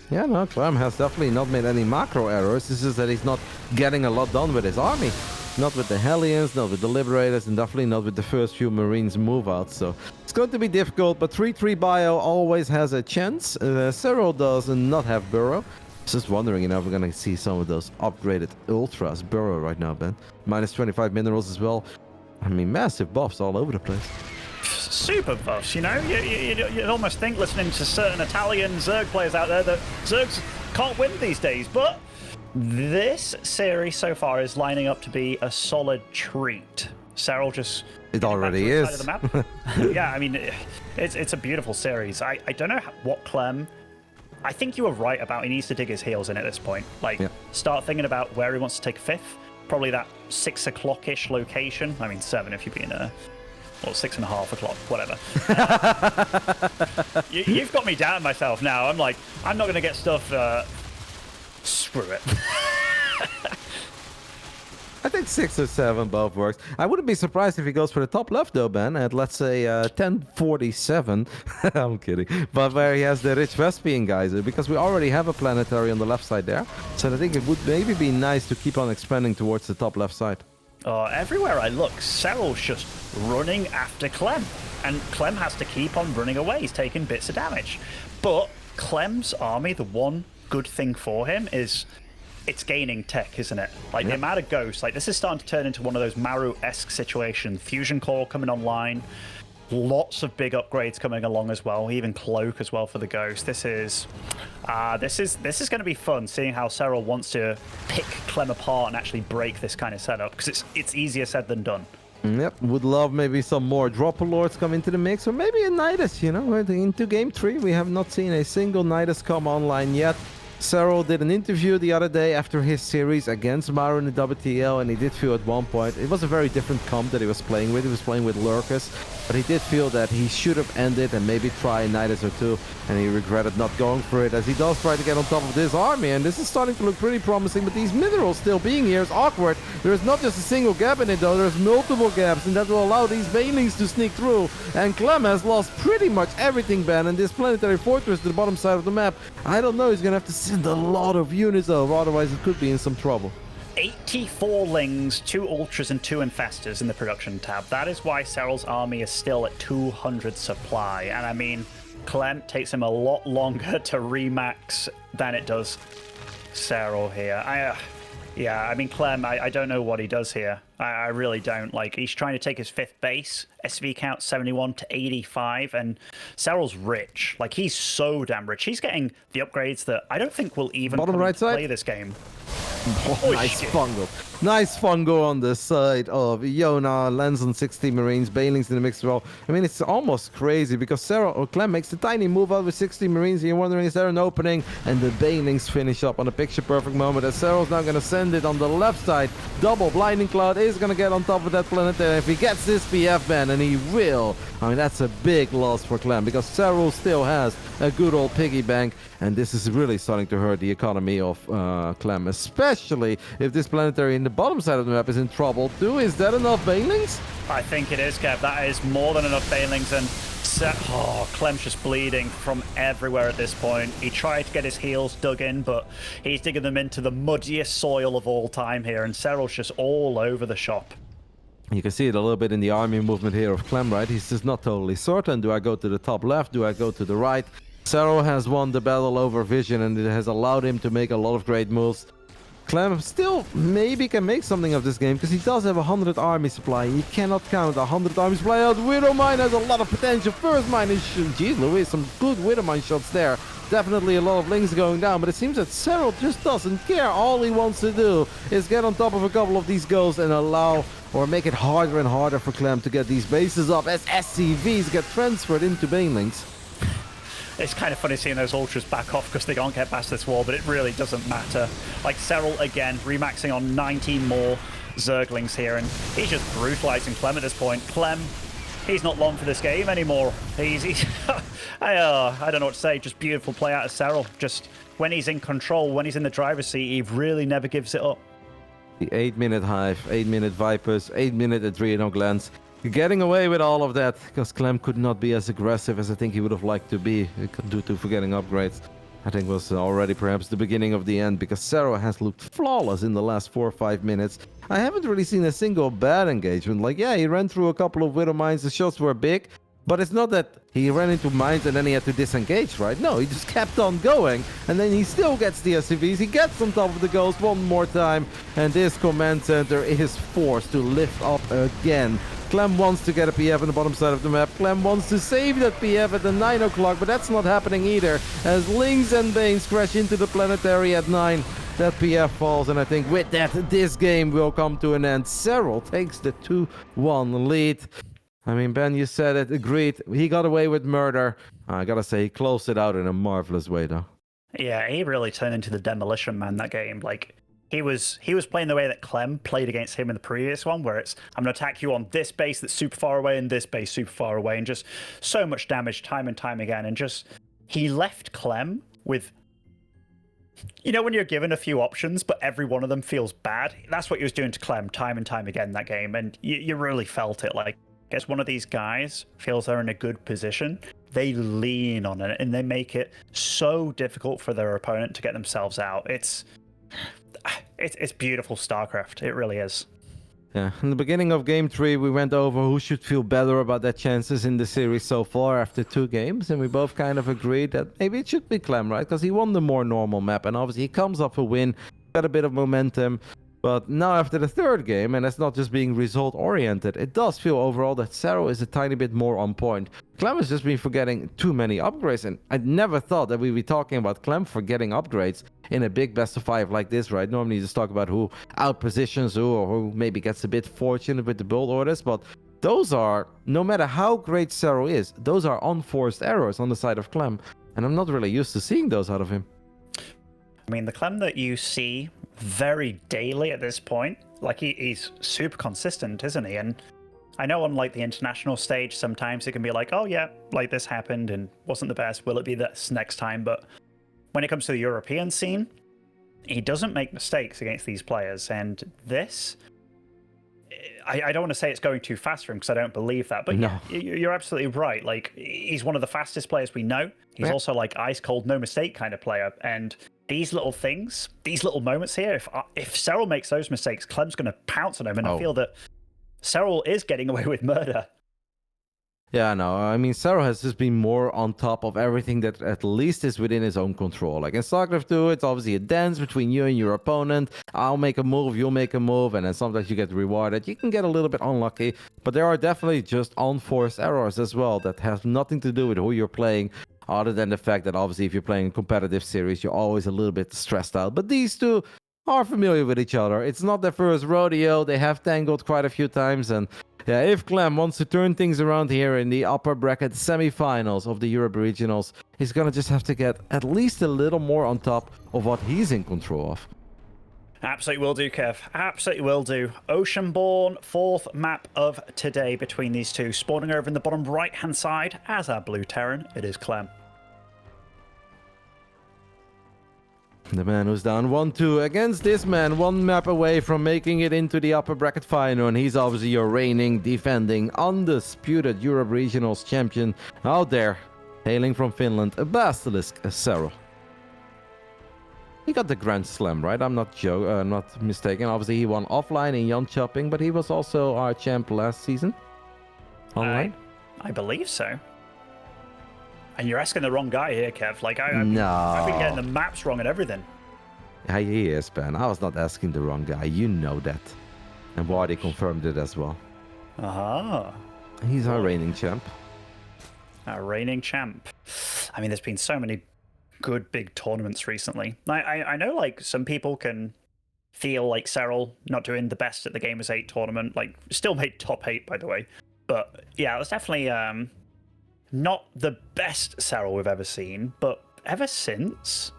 Yeah, no, Clem has definitely not made any macro errors. It's just that he's not getting a lot done with his army. Not with the Hellions, not with the Liberators, and definitely not with the first few Marines move out. So it's going to be difficult, but 3-3 Bio always has a chance. Serral does not have Burrow. Just wondering, if we're going to see some of those upgraded Ultras Burrow right now, Ben. Minus 25 minerals as well. I mean, massive buffs all over the place. Super buffs, you'd almost think, listening to certain Italian Zerg players out there, that Zergs can't win these days, but this series so far is lining up to be a solid treat. Serral just... It already is. Of the map. Yeah, I mean, it's a beautiful series. I don't know what Clem... I think you were right about he needs to dig his heels in at this point. Like, start thinking about where he wants to take fifth. Probably that 6 o'clock-ish location. I mean, 7 if you're being or 6.5 o'clock, whatever. You've got me down myself now. I'm like, I'm not going to get stuff... screw it. I think 6 or 7 both works. I wouldn't be surprised if he goes for the top left though, Ben, at let's say 1047. I'm kidding. But where he has the rich Vespian geyser, because we already have a planetary on the left side there. So I think it would maybe be nice to keep on expanding towards the top left side. Everywhere I look, Serral's just running after Clem. And Clem has to keep on running away. He's taking bits of damage. But Clem's army, the one good thing for him is... it's gaining tech, isn't it? Like, the amount of ghosts, like, this is starting to turn into one of those Maru-esque situations. Fusion Core coming online. Lots of big upgrades coming along as well. Even Cloak as well for the Ghost. This is going to be fun, seeing how Serral wants to pick Clem apart and actually break this kind of setup, because it's easier said than done. Yep, would love maybe some more Dropper Lords come into the mix, or maybe a Nidus, Into Game 3, we have not seen a single Nidus come online yet. Serral did an interview the other day after his series against Maru in the WTL, and he did feel at one point it was a very different comp that he was playing with. He was playing with Lurkers, but he did feel that he should have ended and maybe try a Nidus or two, and he regretted not going for it, as he does try to get on top of this army, and this is starting to look pretty promising, but these minerals still being here is awkward. There is not just a single gap in it though, there's multiple gaps, and that will allow these banelings to sneak through, and Clem has lost pretty much everything, Ben, and this planetary fortress to the bottom side of the map, I don't know, he's gonna have to send a lot of units over, otherwise it could be in some trouble. 84 Lings, 2 Ultras, and 2 Infestors in the production tab. That is why Serral's army is still at 200 supply. And I mean, Clem takes him a lot longer to remax than it does Serral here. I mean, Clem, I don't know what he does here. I really don't. Like, he's trying to take his 5th base, SV count 71 to 85, and Serral's rich. Like, he's so damn rich. He's getting the upgrades that I don't think will even bottom right side play this game. Oh, nice fungal. Nice fungal on the side of Iona, lands on 60 Marines, Banelings in the mix as well. I mean, it's almost crazy because Serral or Clem makes the tiny move out with 60 Marines, and you're wondering, is there an opening? And the Banelings finish up on a picture-perfect moment as Serral's now going to send it on the left side. Double Blinding Cloud is going to get on top of that planet there. If he gets this PF ban, and he will, I mean, that's a big loss for Clem because Serral still has a good old piggy bank, and this is really starting to hurt the economy of Clem, especially if this planetary in the bottom side of the map is in trouble too. Is that enough Banelings? I think it is, Kev. That is more than enough Banelings, and Clem's just bleeding from everywhere at this point. He tried to get his heels dug in, but he's digging them into the muddiest soil of all time here, and Serral's just all over the shop. You can see it a little bit in the army movement here of Clem, right? He's just not totally certain. Do I go to the top left? Do I go to the right? Serral has won the battle over vision, and it has allowed him to make a lot of great moves. Clem still maybe can make something of this game because he does have 100 army supply. He cannot count 100 army supply out. Widowmine has a lot of potential. First mine is... Jeez Louise, some good Widowmine shots there. definitely a lot of links going down, but it seems that Serral just doesn't care. All he wants to do is get on top of a couple of these goals and allow or make it harder and harder for Clem to get these bases up as SCVs get transferred into banelings. It's kind of funny seeing those ultras back off because they can't get past this wall, but it really doesn't matter. Like Serral again, remaxing on 19 more Zerglings here, and he's just brutalizing Clem at this point. Clem, he's not long for this game anymore. He's I don't know what to say. Just beautiful play out of Serral. Just when he's in control, when he's in the driver's seat, he really never gives it up. The 8-minute Hive, 8-minute Vipers, 8-minute Adrenal Glands. Getting away with all of that because Clem could not be as aggressive as I think he would have liked to be due to forgetting upgrades. I think was already perhaps the beginning of the end because Serral has looked flawless in the last 4 or 5 minutes. I haven't really seen a single bad engagement. Like, yeah, he ran through a couple of Widow mines, the shots were big, but it's not that he ran into mines and then he had to disengage, right? No, he just kept on going, and then he still gets the SCVs. He gets on top of the goals one more time, and this command center is forced to lift up again. Clem wants to get a PF on the bottom side of the map. Clem wants to save that PF at the 9 o'clock, but that's not happening either, as Lynx and Banes crash into the planetary at 9. That PF falls, and I think with that, this game will come to an end. Serral takes the 2-1 lead. I mean, Ben, you said it, agreed. He got away with murder. I gotta say, he closed it out in a marvelous way, though. Yeah, he really turned into the demolition man that game. Like, he was playing the way that Clem played against him in the previous one, where it's, I'm going to attack you on this base that's super far away and this base super far away, and just so much damage time and time again. And just, he left Clem with, you know, when you're given a few options, but every one of them feels bad? That's what he was doing to Clem time and time again that game, and you really felt it. Like, as one of these guys feels they're in a good position, they lean on it and they make it so difficult for their opponent to get themselves out. It's beautiful StarCraft. It really is. Yeah, in the beginning of Game 3, we went over who should feel better about their chances in the series so far after 2 games, and we both kind of agreed that maybe it should be Clem, right? Because he won the more normal map, and obviously he comes off a win, got a bit of momentum. But now after the 3rd game, and that's not just being result-oriented, it does feel overall that Serral is a tiny bit more on point. Clem has just been forgetting too many upgrades, and I never thought that we'd be talking about Clem forgetting upgrades in a big best-of-5 like this, right? Normally you just talk about who outpositions who, or who maybe gets a bit fortunate with the build orders, but those are, no matter how great Serral is, those are unforced errors on the side of Clem, and I'm not really used to seeing those out of him. I mean, the Clem that you see very daily at this point, like he's super consistent, isn't he? And I know on like the international stage, sometimes it can be like, oh yeah, like this happened and wasn't the best. Will it be this next time? But when it comes to the European scene, he doesn't make mistakes against these players. And this, I don't want to say it's going too fast for him because I don't believe that. But no, you're absolutely right. Like, he's one of the fastest players we know. He's also like ice cold, no mistake kind of player. And these little things, these little moments here, if Serral makes those mistakes, Clem's going to pounce on him. And I feel that Serral is getting away with murder. Yeah, no, I mean, Serral has just been more on top of everything that at least is within his own control. Like in StarCraft 2, it's obviously a dance between you and your opponent. I'll make a move, you'll make a move, and then sometimes you get rewarded. You can get a little bit unlucky, but there are definitely just unforced errors as well that have nothing to do with who you're playing, other than the fact that obviously if you're playing a competitive series, you're always a little bit stressed out. But these two are familiar with each other. It's not their first rodeo. They have tangled quite a few times, and yeah, if Clem wants to turn things around here in the upper bracket semifinals of the Europe Regionals, he's gonna just have to get at least a little more on top of what he's in control of. Absolutely will do, Kev. Absolutely will do. Oceanborn, 4th map of today between these two. Spawning over in the bottom right-hand side as our blue Terran, it is Clem. The man who's down 1-2 against this man, 1 map away from making it into the upper bracket final, and he's obviously your reigning, defending, undisputed Europe Regionals champion out there, hailing from Finland, a Basilisk Serral. He got the Grand Slam, right? I'm not mistaken. Obviously, he won offline in Jönköping, but he was also our champ last season. Online? I believe so. And you're asking the wrong guy here, Kev. Like, I've been getting the maps wrong and everything. Yeah, he is, Ben. I was not asking the wrong guy. You know that. And Wardy confirmed it as well. Aha. He's our reigning champ. Our reigning champ. I mean, there's been so many good big tournaments recently. I know like some people can feel like Serral not doing the best at the Gamers 8 tournament, like still made top 8 by the way. But yeah, it was definitely not the best Serral we've ever seen, but ever since,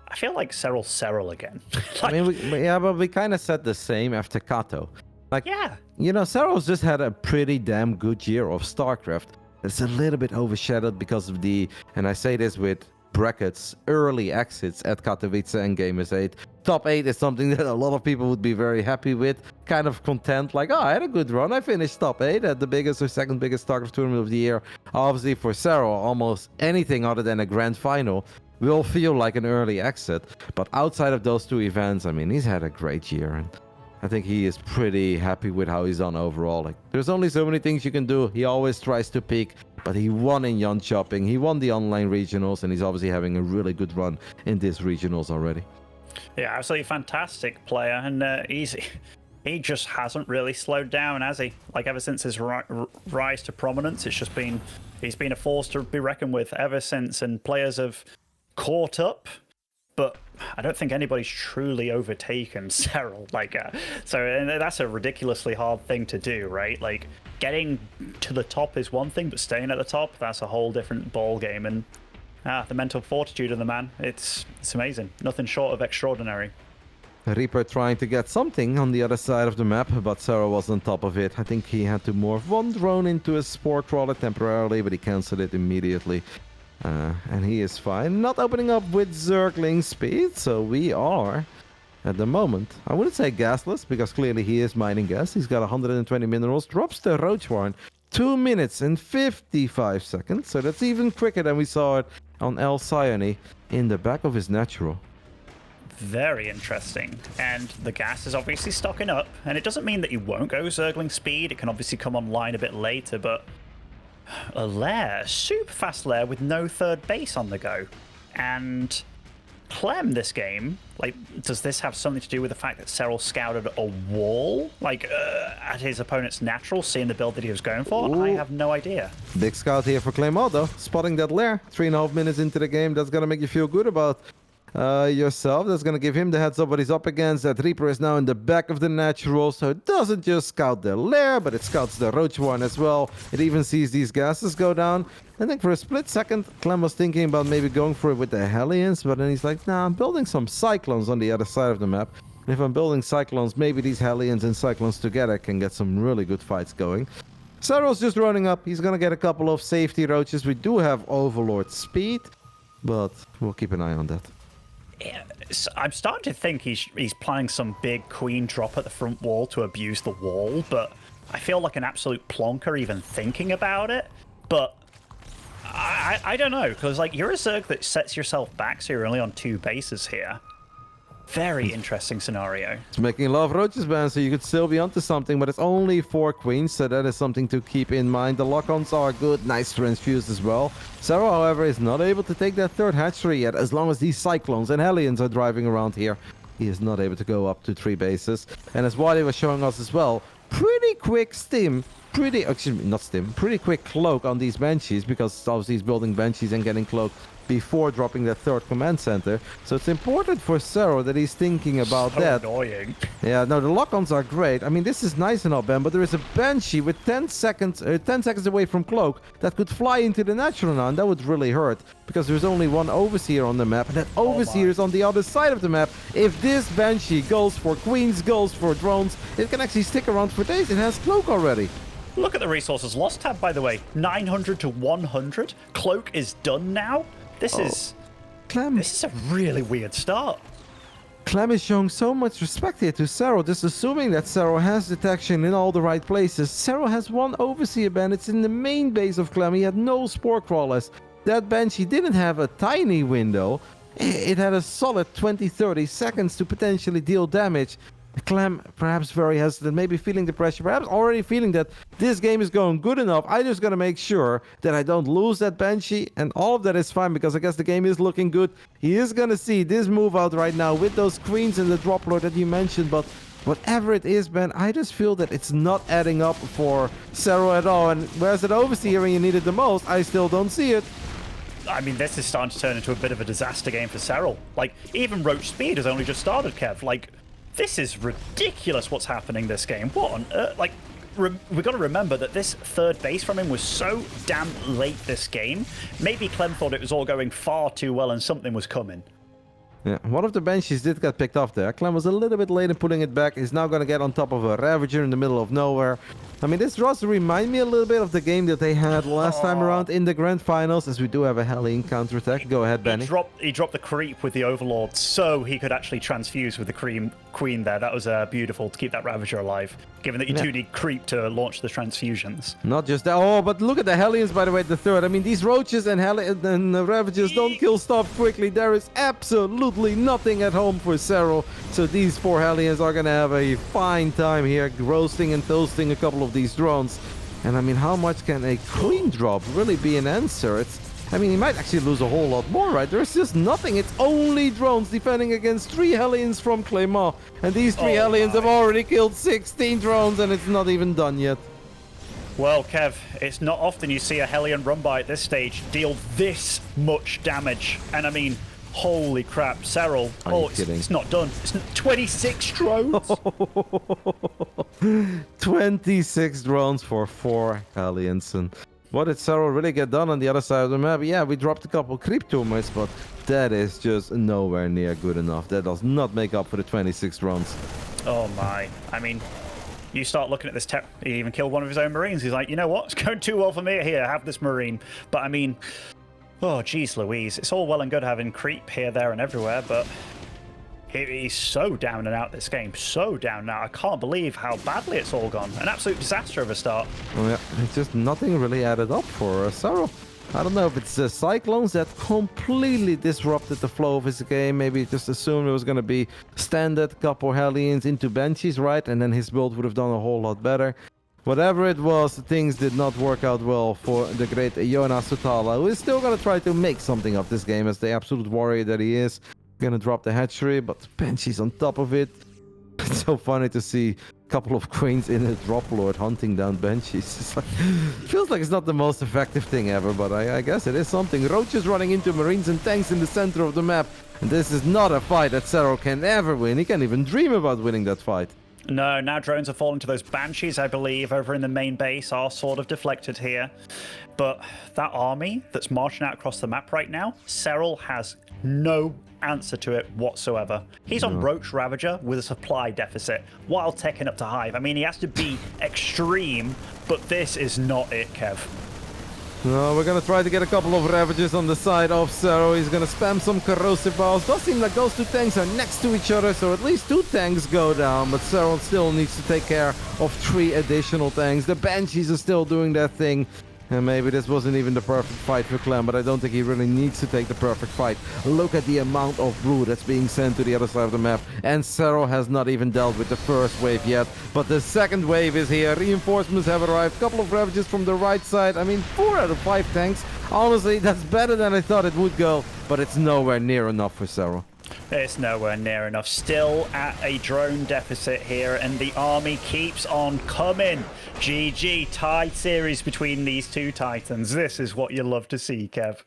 I feel like Serral again. I mean, but we kind of said the same after Kato. Like, yeah, you know, Serral's just had a pretty damn good year of StarCraft. It's a little bit overshadowed because of the, and I say this with brackets, early exits at Katowice and Gamers 8. Top 8 is something that a lot of people would be very happy with, kind of content, like, oh, I had a good run. I finished top 8 at the biggest or second biggest StarCraft tournament of the year. Obviously, for Serral, almost anything other than a grand final will feel like an early exit. But outside of those two events, I mean, he's had a great year. And I think he is pretty happy with how he's done overall. Like, there's only so many things you can do. He always tries to peak, but he won in Jönköping. He won the online regionals, and he's obviously having a really good run in these regionals already. Yeah, absolutely fantastic player, and he just hasn't really slowed down, has he? Like ever since his rise to prominence, he's been a force to be reckoned with ever since, and players have caught up. But I don't think anybody's truly overtaken Serral. And that's a ridiculously hard thing to do, right? Like, getting to the top is one thing, but staying at the top, that's a whole different ball game. And the mental fortitude of the man, it's amazing. Nothing short of extraordinary. Reaper trying to get something on the other side of the map, but Serral was on top of it. I think he had to morph one drone into a sport crawler temporarily, but he cancelled it immediately. And he is fine. Not opening up with Zergling speed, so we are, at the moment, I wouldn't say gasless, because clearly he is mining gas. He's got 120 minerals, drops the Roachwarn, 2 minutes and 55 seconds, so that's even quicker than we saw it on El Sayani in the back of his natural. Very interesting. And the gas is obviously stocking up, and it doesn't mean that you won't go Zergling speed. It can obviously come online a bit later, but a lair, super fast lair with no third base on the go. And Clem this game, like, does this have something to do with the fact that Serral scouted a wall, at his opponent's natural, seeing the build that he was going for? Ooh. I have no idea. Big scout here for Clem though, spotting that lair. 3.5 minutes into the game, that's gonna make you feel good about yourself. That's gonna give him the heads up what he's up against. That Reaper is now in the back of the natural, so it doesn't just scout the lair, but it scouts the Roachwarn as well. It even sees these gases go down. I think for a split second, Clem was thinking about maybe going for it with the Hellions, but then he's like, nah, I'm building some Cyclones on the other side of the map. And if I'm building Cyclones, maybe these Hellions and Cyclones together can get some really good fights going. Serral's just running up. He's gonna get a couple of safety roaches. We do have Overlord speed, but we'll keep an eye on that. Yeah, I'm starting to think he's planning some big queen drop at the front wall to abuse the wall, but I feel like an absolute plonker even thinking about it. But I don't know, because like you're a Zerg that sets yourself back, so you're only on 2 bases here. Very interesting scenario. It's making a lot of roaches, man, so you could still be onto something, but it's only 4 queens, so that is something to keep in mind. The lock-ons are good, nice transfuse as well. Serral, however, is not able to take that 3rd hatchery yet, as long as these Cyclones and Hellions are driving around here. He is not able to go up to 3 bases. And as Wadi was showing us as well, pretty quick pretty quick cloak on these Banshees, because obviously he's building Banshees and getting cloaked before dropping that 3rd command center. So it's important for Serral that he's thinking about that. Annoying. Yeah, no, the lock-ons are great. I mean, this is nice and all, Ben, but there is a Banshee with 10 seconds away from cloak that could fly into the natural now, and that would really hurt, because there's only one Overseer on the map, and that Overseer is on the other side of the map. If this Banshee goes for queens, goes for drones, it can actually stick around for days. It has cloak already. Look at the resources lost tab, by the way. 900 to 100. Cloak is done now. This is a really weird start. Clem is showing so much respect here to Serral, just assuming that Serral has detection in all the right places. Serral has 1 Overseer ban. It's in the main base of Clem. He had no Spore Crawlers. That Banshee didn't have a tiny window. It had a solid 20-30 seconds to potentially deal damage. Clem perhaps very hesitant, maybe feeling the pressure, perhaps already feeling that this game is going good enough. I just gotta make sure that I don't lose that Banshee, and all of that is fine, because I guess the game is looking good. He is gonna see this move out right now with those queens and the drop lord that you mentioned, but whatever it is, Ben, I just feel that it's not adding up for Serral at all. And where's it Overseer when you need it the most? I still don't see it. I mean, this is starting to turn into a bit of a disaster game for Serral. Like, even Roach Speed has only just started, Kev. Like, this is ridiculous what's happening this game. What on earth? Like, we've got to remember that this third base from him was so damn late this game. Maybe Clem thought it was all going far too well and something was coming. Yeah, one of the benches did get picked off there. Clem was a little bit late in putting it back. He's now going to get on top of a Ravager in the middle of nowhere. I mean, this does remind me a little bit of the game that they had last time around in the grand finals, as we do have a Hellion counterattack. Go ahead, Benny. He dropped the creep with the Overlord so he could actually transfuse with the Queen there. That was beautiful to keep that Ravager alive, given that you do need creep to launch the transfusions. Not just that. Oh, but look at the Hellions, by the way, the third. I mean, these Roaches and Ravagers don't kill stuff quickly. There is absolutely nothing at home for Serral. So these 4 Hellions are going to have a fine time here, roasting and toasting a couple of these drones. And I mean, how much can a Queen drop really be an answer? I mean, he might actually lose a whole lot more, right? There's just nothing. It's only drones defending against 3 Hellions from Clem. And these 3 Hellions have already killed 16 drones, and it's not even done yet. Well, Kev, it's not often you see a Hellion run by at this stage deal this much damage. And I mean, holy crap, Serral. It's not done. It's 26 drones. 26 drones for 4 Hellions. And what did Serral really get done on the other side of the map? Yeah, we dropped a couple creep tumors, but that is just nowhere near good enough. That does not make up for the 26 drones. Oh my. I mean, you start looking at this, he even killed one of his own Marines. He's like, you know what? It's going too well for me. Here, have this Marine. But I mean, oh, geez Louise. It's all well and good having creep here, there, and everywhere, but he's so down and out this game. So down now. I can't believe how badly it's all gone. An absolute disaster of a start. Oh, yeah. It's just nothing really added up for Serral. I don't know if it's the Cyclones that completely disrupted the flow of his game. Maybe just assumed it was going to be standard couple Hellions into Banshees, right? And then his build would have done a whole lot better. Whatever it was, things did not work out well for the great Jonas Sutala, who is still going to try to make something of this game as the absolute warrior that he is. Going to drop the hatchery, but Banshees on top of it. It's so funny to see a couple of Queens in a drop lord hunting down Banshees. Feels like it's not the most effective thing ever, but I guess it is something. Roaches running into Marines and tanks in the center of the map. And this is not a fight that Serral can ever win. He can't even dream about winning that fight. No, now drones are falling to those Banshees, I believe, over in the main base are sort of deflected here. But that army that's marching out across the map right now, Serral has no answer to it whatsoever. He's on Roach Ravager with a supply deficit while teching up to Hive. I mean, he has to be extreme, but this is not it, Kev. No, we're gonna try to get a couple of Ravagers on the side of Serral. He's gonna spam some corrosive balls. Does seem like those 2 tanks are next to each other, so at least 2 tanks go down, but Serral still needs to take care of 3 additional tanks. The Banshees are still doing their thing. And maybe this wasn't even the perfect fight for Clem, but I don't think he really needs to take the perfect fight. Look at the amount of brood that's being sent to the other side of the map. And Serral has not even dealt with the first wave yet. But the second wave is here. Reinforcements have arrived. Couple of Ravages from the right side. I mean, 4 out of 5 tanks. Honestly, that's better than I thought it would go. But it's nowhere near enough for Serral. It's nowhere near enough. Still at a drone deficit here, and the army keeps on coming. GG, tied series between these 2 Titans. This is what you love to see, Kev.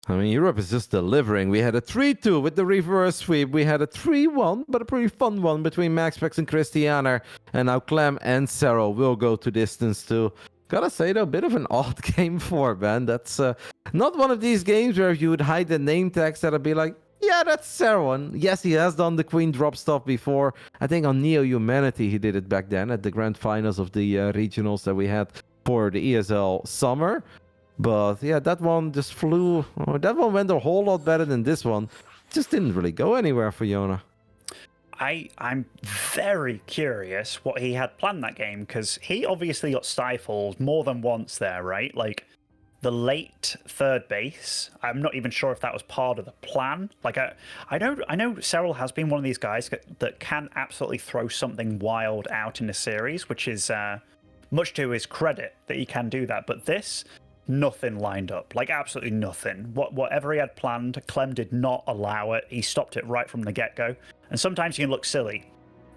I mean, Europe is just delivering. We had a 3-2 with the reverse sweep. We had a 3-1, but a pretty fun one between Maxpex and Christiana. And now Clem and Serral will go to distance too. Gotta say, though, a bit of an odd game 4, man. That's not one of these games where you would hide the name tags that'd be like, yeah, that's Serral. Yes, he has done the Queen drop stuff before. I think on Neo Humanity he did it back then at the grand finals of the regionals that we had for the ESL summer. But yeah, that one just flew. Oh, that one went a whole lot better than this one. Just didn't really go anywhere for Yona. I'm very curious what he had planned that game, because he obviously got stifled more than once there, right? Like, the late third base, I'm not even sure if that was part of the plan. Like, I know Serral has been one of these guys that can absolutely throw something wild out in a series, which is much to his credit that he can do that. But this, nothing lined up. Like, absolutely nothing. Whatever he had planned, Clem did not allow it. He stopped it right from the get-go. And sometimes you can look silly,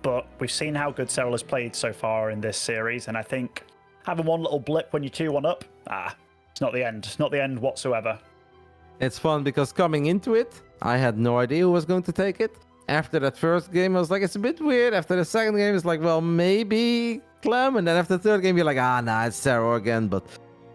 but we've seen how good Serral has played so far in this series, and I think having one little blip when you're 2-1 up, it's not the end. It's not the end whatsoever. It's fun because coming into it, I had no idea who was going to take it. After that first game, I was like, it's a bit weird. After the second game, it's like, well, maybe Clem. And then after the third game, you're like, nah, it's Serral again. But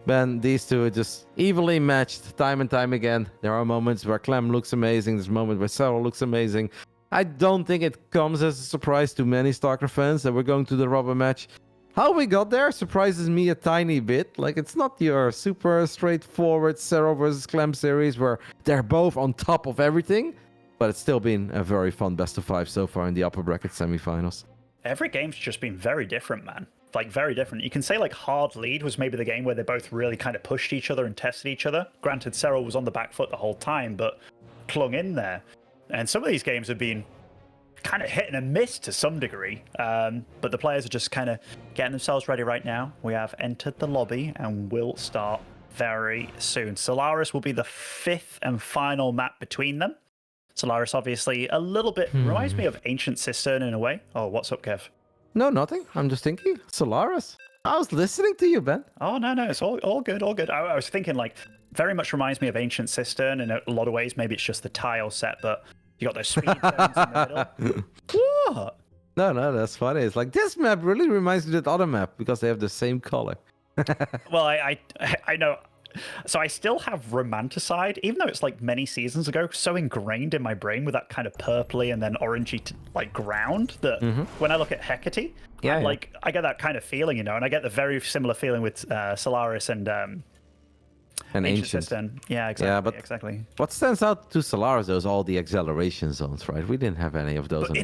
man, these two are just evenly matched time and time again. There are moments where Clem looks amazing. There's moments where Serral looks amazing. I don't think it comes as a surprise to many StarCraft fans that we're going to the rubber match. How we got there surprises me a tiny bit. Like, it's not your super straightforward Serral versus Clem series where they're both on top of everything. But it's still been a very fun best of 5 so far in the upper bracket semifinals. Every game's just been very different, man. Like, very different. You can say, like, Hard Lead was maybe the game where they both really kind of pushed each other and tested each other. Granted, Serral was on the back foot the whole time, but clung in there. And some of these games have been kind of hit and miss to some degree. But the players are just kind of getting themselves ready right now. We have entered the lobby and will start very soon. Solaris will be the 5th and final map between them. Solaris, obviously, a little bit reminds me of Ancient Cistern in a way. Oh, what's up, Kev? No, nothing. I'm just thinking. Solaris. I was listening to you, Ben. Oh, no, it's all good, all good. I was thinking, like, very much reminds me of Ancient Cistern in a lot of ways. Maybe it's just the tile set, but you got those speed zones in the middle. What? No, that's funny. It's like, this map really reminds me of that other map because they have the same color. Well, I know. So I still have Romanticide, even though it's like many seasons ago, so ingrained in my brain with that kind of purpley and then orangey like ground that when I look at Hecate, like I get that kind of feeling, you know, and I get the very similar feeling with Solaris and Ancient Cistern. Yeah, exactly. Yeah, but exactly. What stands out to Solaris though is all the acceleration zones, right? We didn't have any of those. But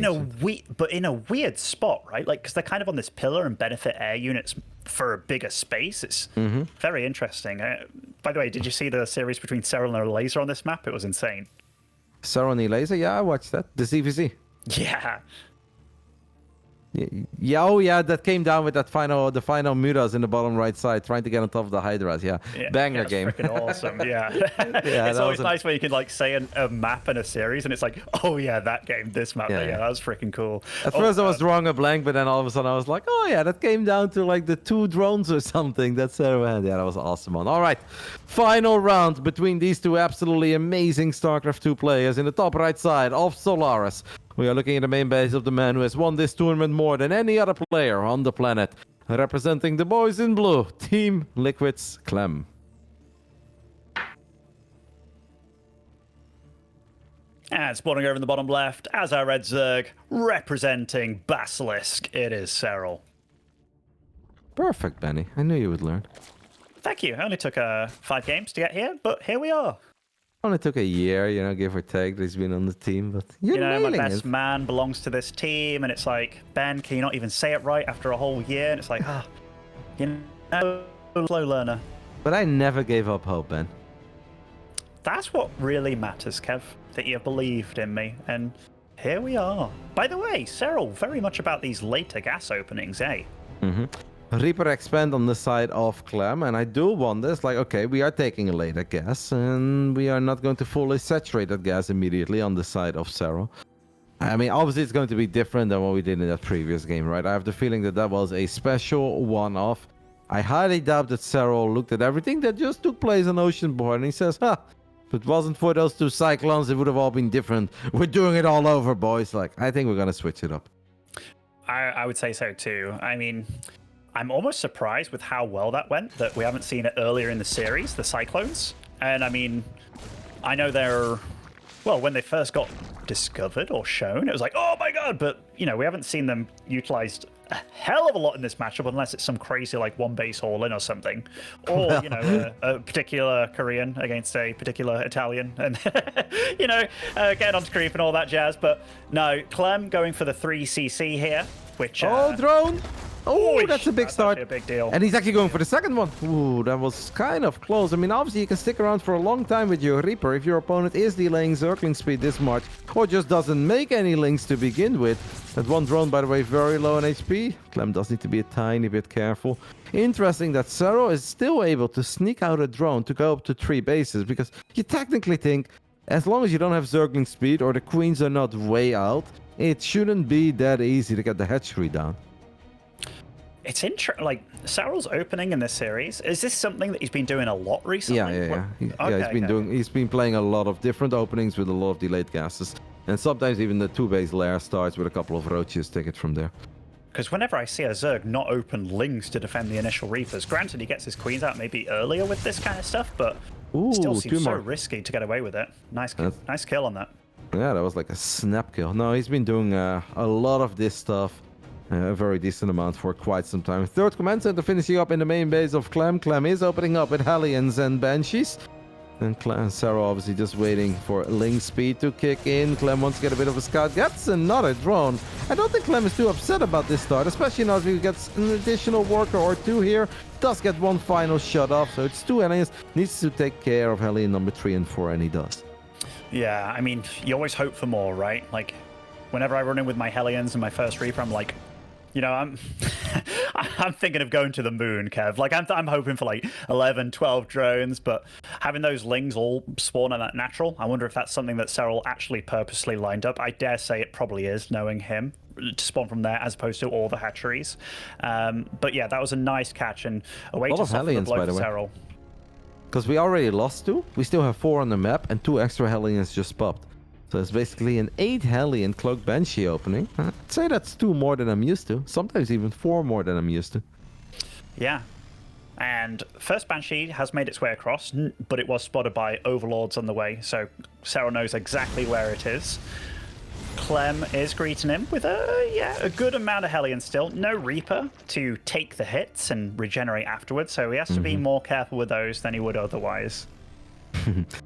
in a weird spot, right? Like, because they're kind of on this pillar and benefit air units for a bigger space. It's very interesting. By the way, did you see the series between Serral and Laser on this map? It was insane. Serral and Laser? Yeah, I watched that. The CVC. Yeah. Yeah, oh yeah, that came down with the final Muras in the bottom right side, trying to get on top of the Hydras. Yeah, banger game. Freaking awesome. Yeah. It's always nice when you can like say a map and a series, and it's like, oh yeah, that game, this map. Yeah, that was freaking cool. At first I was drawing a blank, but then all of a sudden I was like, oh yeah, that came down to like the 2 drones or something. That's yeah, that was awesome one. All right, final round between these two absolutely amazing StarCraft 2 players in the top right side of Solaris. We are looking at the main base of the man who has won this tournament more than any other player on the planet. Representing the boys in blue, Team Liquid's Clem. And spawning over in the bottom left, as our red Zerg, representing Basilisk, it is Serral. Perfect, Benny. I knew you would learn. Thank you. It only took 5 games to get here, but here we are. Only took a year, you know, give or take. That he's been on the team, but you're my best man belongs to this team, and it's like, Ben, can you not even say it right after a whole year? And it's like, you know, slow learner. But I never gave up hope, Ben. That's what really matters, Kev. That you believed in me, and here we are. By the way, Serral, very much about these later gas openings, eh? Reaper expand on the side of Clem, and I do wonder, it's like, okay, we are taking a later gas, and we are not going to fully saturate that gas immediately on the side of Serral. I mean, obviously it's going to be different than what we did in that previous game, right? I have the feeling that that was a special one-off. I highly doubt that Serral looked at everything that just took place on Oceanborn, and he says, if it wasn't for those 2 cyclones, it would have all been different. We're doing it all over, boys. Like, I think we're going to switch it up. I would say so too. I mean, I'm almost surprised with how well that went, that we haven't seen it earlier in the series, the Cyclones. And I mean, I know they're, well, when they first got discovered or shown, it was like, oh my god, but, you know, we haven't seen them utilized a hell of a lot in this matchup unless it's some crazy, like, 1 base all-in or something. Or, you know, a particular Korean against a particular Italian, and, you know, getting onto creep and all that jazz. But no, Clem going for the 3cc here, which... oh, drone! Oh, that's a big start. A big deal. And he's actually going for the second one. Ooh, that was kind of close. I mean, obviously, you can stick around for a long time with your Reaper if your opponent is delaying circling speed this much, or just doesn't make any links to begin with. That one drone, by the way, very low on HP. Clem does need to be a tiny bit careful. Interesting that Serral is still able to sneak out a drone to go up to 3 bases, because you technically think, as long as you don't have circling speed or the queens are not way out, it shouldn't be that easy to get the hatchery down. It's interesting. Like Serral's opening in this series, is this something that he's been doing a lot recently? He's been playing a lot of different openings with a lot of delayed gases, and sometimes even the 2-base lair starts with a couple of roaches. Take it from there. Because whenever I see a Zerg not open Lings to defend the initial Reapers, granted he gets his Queens out maybe earlier with this kind of stuff, but still seems so risky to get away with it. Nice kill on that. Yeah, that was like a snap kill. No, he's been doing a lot of this stuff. A very decent amount for quite some time. Third command center finishing up in the main base of Clem. Clem is opening up with Hellions and Banshees. And Serral obviously just waiting for Ling speed to kick in. Clem wants to get a bit of a scout. Gets another drone. I don't think Clem is too upset about this start, especially now if he gets an additional worker or two here. Does get one final shot off, so it's 2 Hellions. Needs to take care of Hellion number 3 and 4, and he does. Yeah, I mean, you always hope for more, right? Like, whenever I run in with my Hellions and my first Reaper, I'm like, you know, I'm thinking of going to the moon, Kev. Like, I'm hoping for like 11, 12 drones, but having those Lings all spawn at that natural, I wonder if that's something that Serral actually purposely lined up. I dare say it probably is, knowing him, to spawn from there as opposed to all the hatcheries. But yeah, that was a nice catch and a way to soften the blow for Serral. Because we already lost 2, we still have 4 on the map, and 2 extra Hellions just popped. So it's basically an 8 Hellion Cloak Banshee opening. I'd say that's 2 more than I'm used to. Sometimes even 4 more than I'm used to. Yeah. And first Banshee has made its way across, but it was spotted by Overlords on the way, so Serral knows exactly where it is. Clem is greeting him with a good amount of Hellions still. No Reaper to take the hits and regenerate afterwards, so he has to be more careful with those than he would otherwise.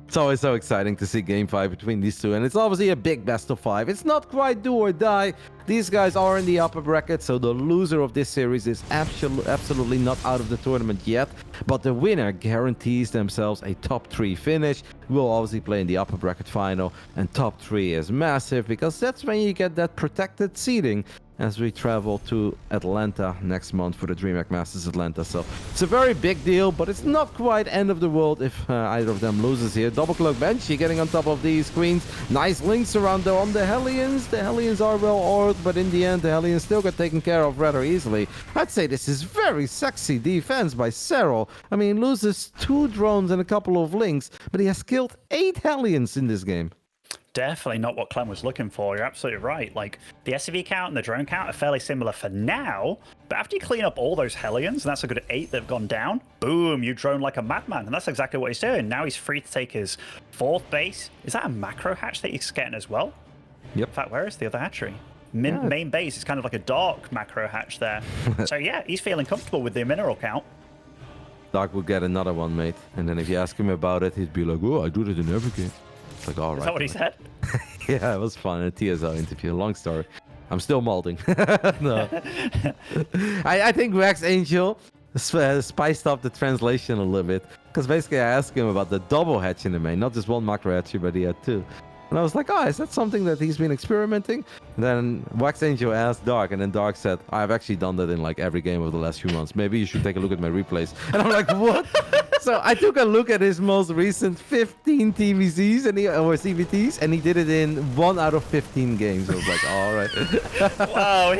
It's always so exciting to see game 5 between these two, and it's obviously a big best of 5. It's not quite do or die. These guys are in the upper bracket, so the loser of this series is absolutely not out of the tournament yet, but the winner guarantees themselves a top 3 finish. We'll obviously play in the upper bracket final, and top 3 is massive because that's when you get that protected seeding as we travel to Atlanta next month for the DreamHack Masters Atlanta. So it's a very big deal, but it's not quite end of the world if either of them loses here. Double Cloak Banshee getting on top of these queens. Nice links around though on the Hellions. The Hellions are well oiled, but in the end the Hellions still got taken care of rather easily. I'd say this is very sexy defense by Serral. I mean, loses 2 drones and a couple of links, but he has killed 8 Hellions in this game. Definitely not what Clem was looking for. You're absolutely right. Like, the SCV count and the drone count are fairly similar for now, but after you clean up all those Hellions, and that's a good 8 that have gone down, boom, you drone like a madman, and that's exactly what he's doing. Now he's free to take his 4th base. Is that a macro hatch that he's getting as well? Yep. In fact, where is the other hatchery? Main base is kind of like a dark macro hatch there. So yeah, he's feeling comfortable with the mineral count. Dark will get another one, mate. And then if you ask him about it, he'd be like, oh, I do that in every game. It's like, all right. Is that what he said? Yeah, it was fun. A TSL interview. Long story. I'm still molding. No. I think Wax Angel spiced up the translation a little bit. Because basically I asked him about the double hatch in the main. Not just one macro hatchery, but he had 2. And I was like, oh, is that something that he's been experimenting? And then Wax Angel asked Dark, and then Dark said, I've actually done that in like every game of the last few months. Maybe you should take a look at my replays. And I'm like, what? So I took a look at his most recent 15 TVCs or CVTs, and he did it in 1 out of 15 games. I was like, all right. Wow,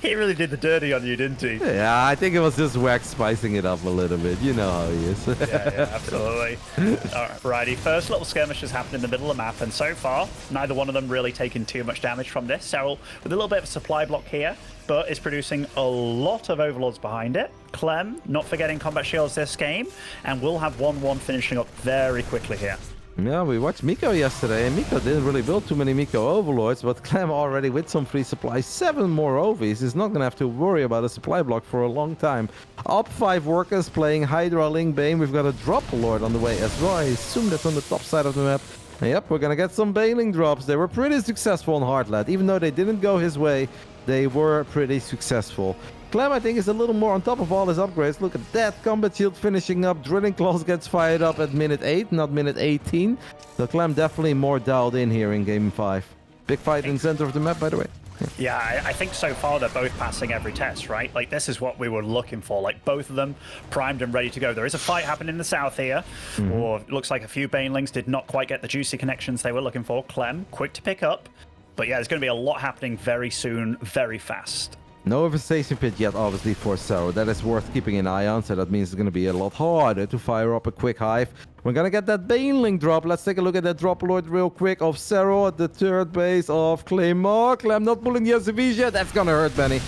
he really did the dirty on you, didn't he? Yeah, I think it was just Wax spicing it up a little bit. You know how he is. Yeah, absolutely. All right, righty. First little skirmish has happened in the middle of the map, and so far, neither one of them really taking too much damage from this. Serral with a little bit of a supply block here, but is producing a lot of Overlords behind it. Clem, not forgetting combat shields this game, and we'll have 1-1 finishing up very quickly here. Yeah, we watched Miko yesterday, and Miko didn't really build too many Miko Overlords, but Clem already with some free supplies, 7 more Ovies, is not going to have to worry about a supply block for a long time. Up 5 workers playing Hydra, Ling, Bane. We've got a drop Lord on the way as well. I assume that's on the top side of the map. Yep, we're going to get some Baneling drops. They were pretty successful on Heartland. Even though they didn't go his way, they were pretty successful. Clem, I think, is a little more on top of all his upgrades. Look at that. Combat Shield finishing up. Drilling Claws gets fired up at minute 8, not minute 18. So Clem definitely more dialed in here in game 5. Big fight in the center of the map, by the way. Yeah, I think so far they're both passing every test, right? Like, this is what we were looking for. Like, both of them primed and ready to go. There is a fight happening in the south here, or it looks like a few Banelings did not quite get the juicy connections they were looking for. Clem, quick to pick up. But yeah, there's going to be a lot happening very soon, very fast. No infestation pit yet, obviously, for Serral. That is worth keeping an eye on, so that means it's going to be a lot harder to fire up a quick hive. We're going to get that Baneling drop. Let's take a look at that drop lord real quick of Serral at the third base of Clem. Oh, Clem not pulling the SCVs yet. That's going to hurt, Benny.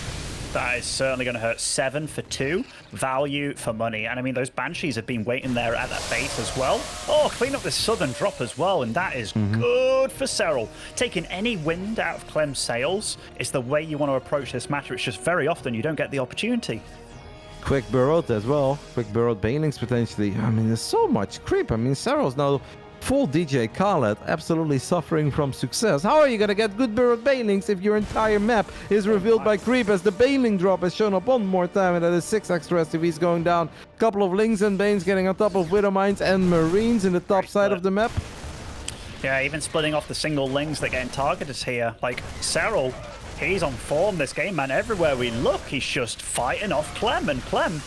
That is certainly going to hurt. 7 for 2. Value for money. And I mean, those Banshees have been waiting there at that base as well. Oh, clean up this southern drop as well. And that is good for Serral. Taking any wind out of Clem's sails is the way you want to approach this matter. It's just very often you don't get the opportunity. Quick burrowed as well. Quick burrowed Banelings potentially. I mean, there's so much creep. I mean, Serral's now full DJ Khaled, absolutely suffering from success. How are you going to get good burrowed Banelings if your entire map is revealed by creep, as the Baneling drop has shown up one more time, and that is 6 extra SCVs going down. Couple of Lings and Banes getting on top of Widowmines and Marines in the top side of the map. Yeah, even splitting off the single Lings that getting targeted here. Like, Serral, he's on form this game, man. Everywhere we look, he's just fighting off Clem, and Clem,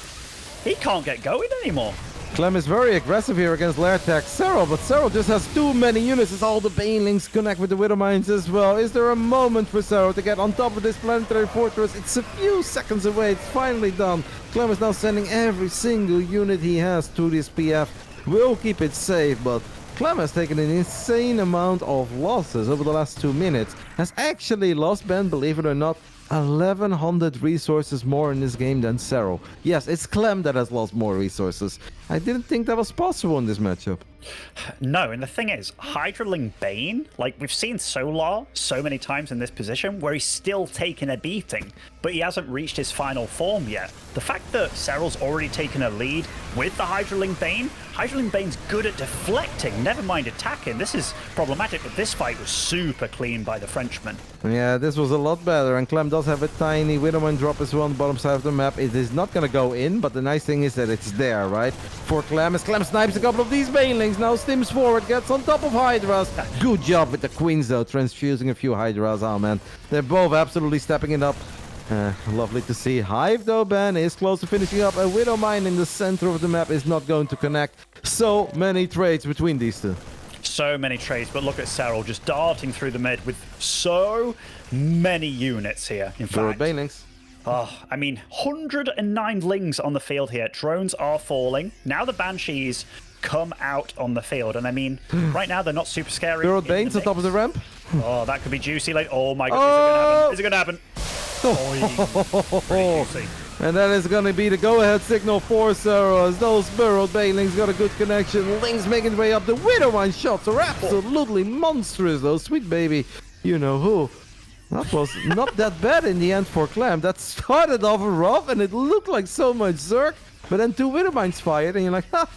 he can't get going anymore. Clem is very aggressive here against Lairtech Serral, but Serral just has too many units as all the Banelings connect with the Widowmines as well. Is there a moment for Serral to get on top of this planetary fortress? It's a few seconds away. It's finally done. Clem is now sending every single unit he has to this PF. Will keep it safe, but Clem has taken an insane amount of losses over the last 2 minutes. Has actually lost, Ben, believe it or not, 1,100 resources more in this game than Serral. Yes, it's Clem that has lost more resources. I didn't think that was possible in this matchup. No, and the thing is, Hydraling Bane, like we've seen Solar so many times in this position where he's still taking a beating, but he hasn't reached his final form yet. The fact that Serral's already taken a lead with the Hydraling Bane's good at deflecting, never mind attacking. This is problematic, but this fight was super clean by the Frenchman. Yeah, this was a lot better, and Clem does have a tiny Widowmine drop as well on the bottom side of the map. It is not going to go in, but the nice thing is that it's there, right? For Clem, as Clem snipes a couple of these Banelings, now stims forward, gets on top of Hydras. Good job with the Queens, though, transfusing a few Hydras. Oh, man. They're both absolutely stepping it up. Lovely to see. Hive, though, Ben, is close to finishing up. A Widowmine in the center of the map is not going to connect. So many trades between these two. So many trades, but look at Serral just darting through the mid with so many units here. In fact, Banelings. Oh, I mean, 109 Lings on the field here. Drones are falling. Now the Banshees come out on the field, and I mean, right now they're not super scary. Burrowed Banes on top of the ramp. Oh, that could be juicy. Like, oh my god, is it gonna happen? Pretty juicy. And that is going to be the go-ahead signal for Serral, as those burrowed Banelings got a good connection. Lings making their way up. The Widowmine shots are absolutely monstrous, though. Sweet baby, you know who. That was not that bad in the end for Clem. That started off rough, and it looked like so much Zerg. But then 2 Widowmines fired, and you're like, ha!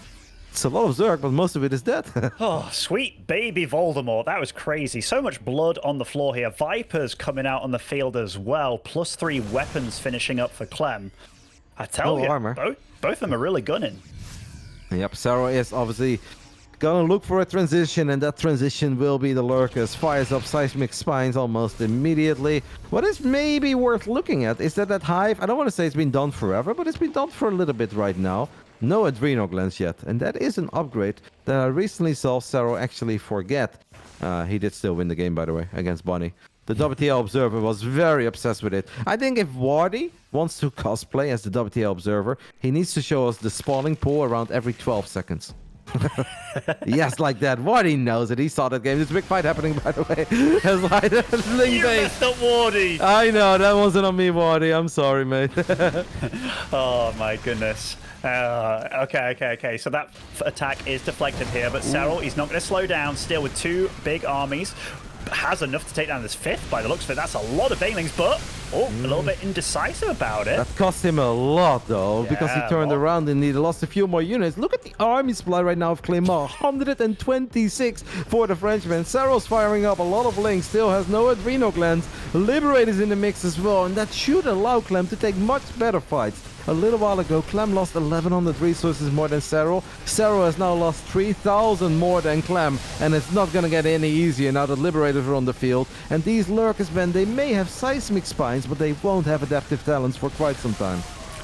It's a lot of Zerg, but most of it is dead. Oh, sweet baby Voldemort. That was crazy. So much blood on the floor here. Vipers coming out on the field as well. +3 weapons finishing up for Clem. I tell you, armor. Both of them are really gunning. Yep, Serral is obviously gonna look for a transition, and that transition will be the Lurkers. Fires up Seismic Spines almost immediately. What is maybe worth looking at is that Hive, I don't want to say it's been done forever, but it's been done for a little bit right now. No Adrenal Glands yet, and that is an upgrade that I recently saw Serral actually forget. He did still win the game, by the way, against Bonnie. The WTL Observer was very obsessed with it. I think if Wardy wants to cosplay as the WTL Observer, he needs to show us the spawning pool around every 12 seconds. Yes, like that. Wardy knows it. He saw that game. There's a big fight happening, by the way. It's like you messed up Wardy. I know, that wasn't on me, Wardy. I'm sorry, mate. Oh, my goodness. Okay. So that attack is deflected here, but Serral, he's not going to slow down. Still with 2 big armies. Has enough to take down this 5th by the looks of it. That's a lot of Banelings, but a little bit indecisive about it. That cost him a lot, though, because he turned around and he lost a few more units. Look at the army supply right now of Clément. 126 for the Frenchman. Serral's firing up a lot of Lings. Still has no Adrenal Glands. Liberators in the mix as well, and that should allow Clem to take much better fights. A little while ago, Clem lost 1,100 resources more than Serral. Serral has now lost 3,000 more than Clem, and it's not going to get any easier now that Liberators are on the field. And these Lurkers, man, they may have Seismic Spines, but they won't have Adaptive Talents for quite some time.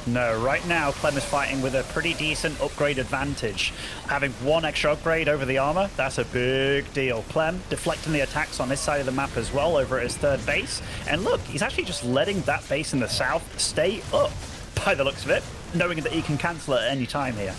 No, right now Clem is fighting with a pretty decent upgrade advantage. Having one extra upgrade over the armor, that's a big deal. Clem deflecting the attacks on this side of the map as well over at his third base. And look, he's actually just letting that base in the south stay up by the looks of it, knowing that he can cancel it at any time here.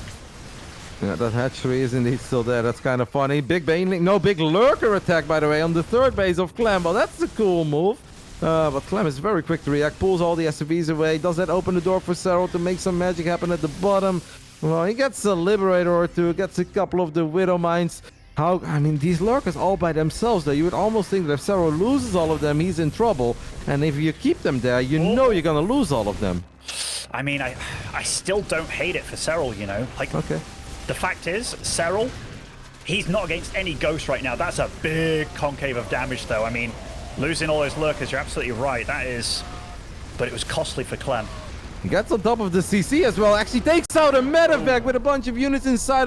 Yeah, that hatchery is indeed still there. That's kind of funny. Big Baneling, no, big Lurker attack, by the way, on the third base of Clem. Well, that's a cool move. But Clem is very quick to react, pulls all the SCVs away. Does that open the door for Serral to make some magic happen at the bottom? Well, he gets a Liberator or two, gets a couple of the Widow Mines. I mean, these Lurkers all by themselves, though, you would almost think that if Serral loses all of them, he's in trouble. And if you keep them there, you know you're going to lose all of them. I mean, I still don't hate it for Serral, you know? Like, okay. The fact is, Serral, he's not against any Ghost right now. That's a big concave of damage, though. I mean, losing all those Lurkers, you're absolutely right. That is... But it was costly for Clem. He gets on top of the CC as well. Actually takes out a medevac with a bunch of units inside of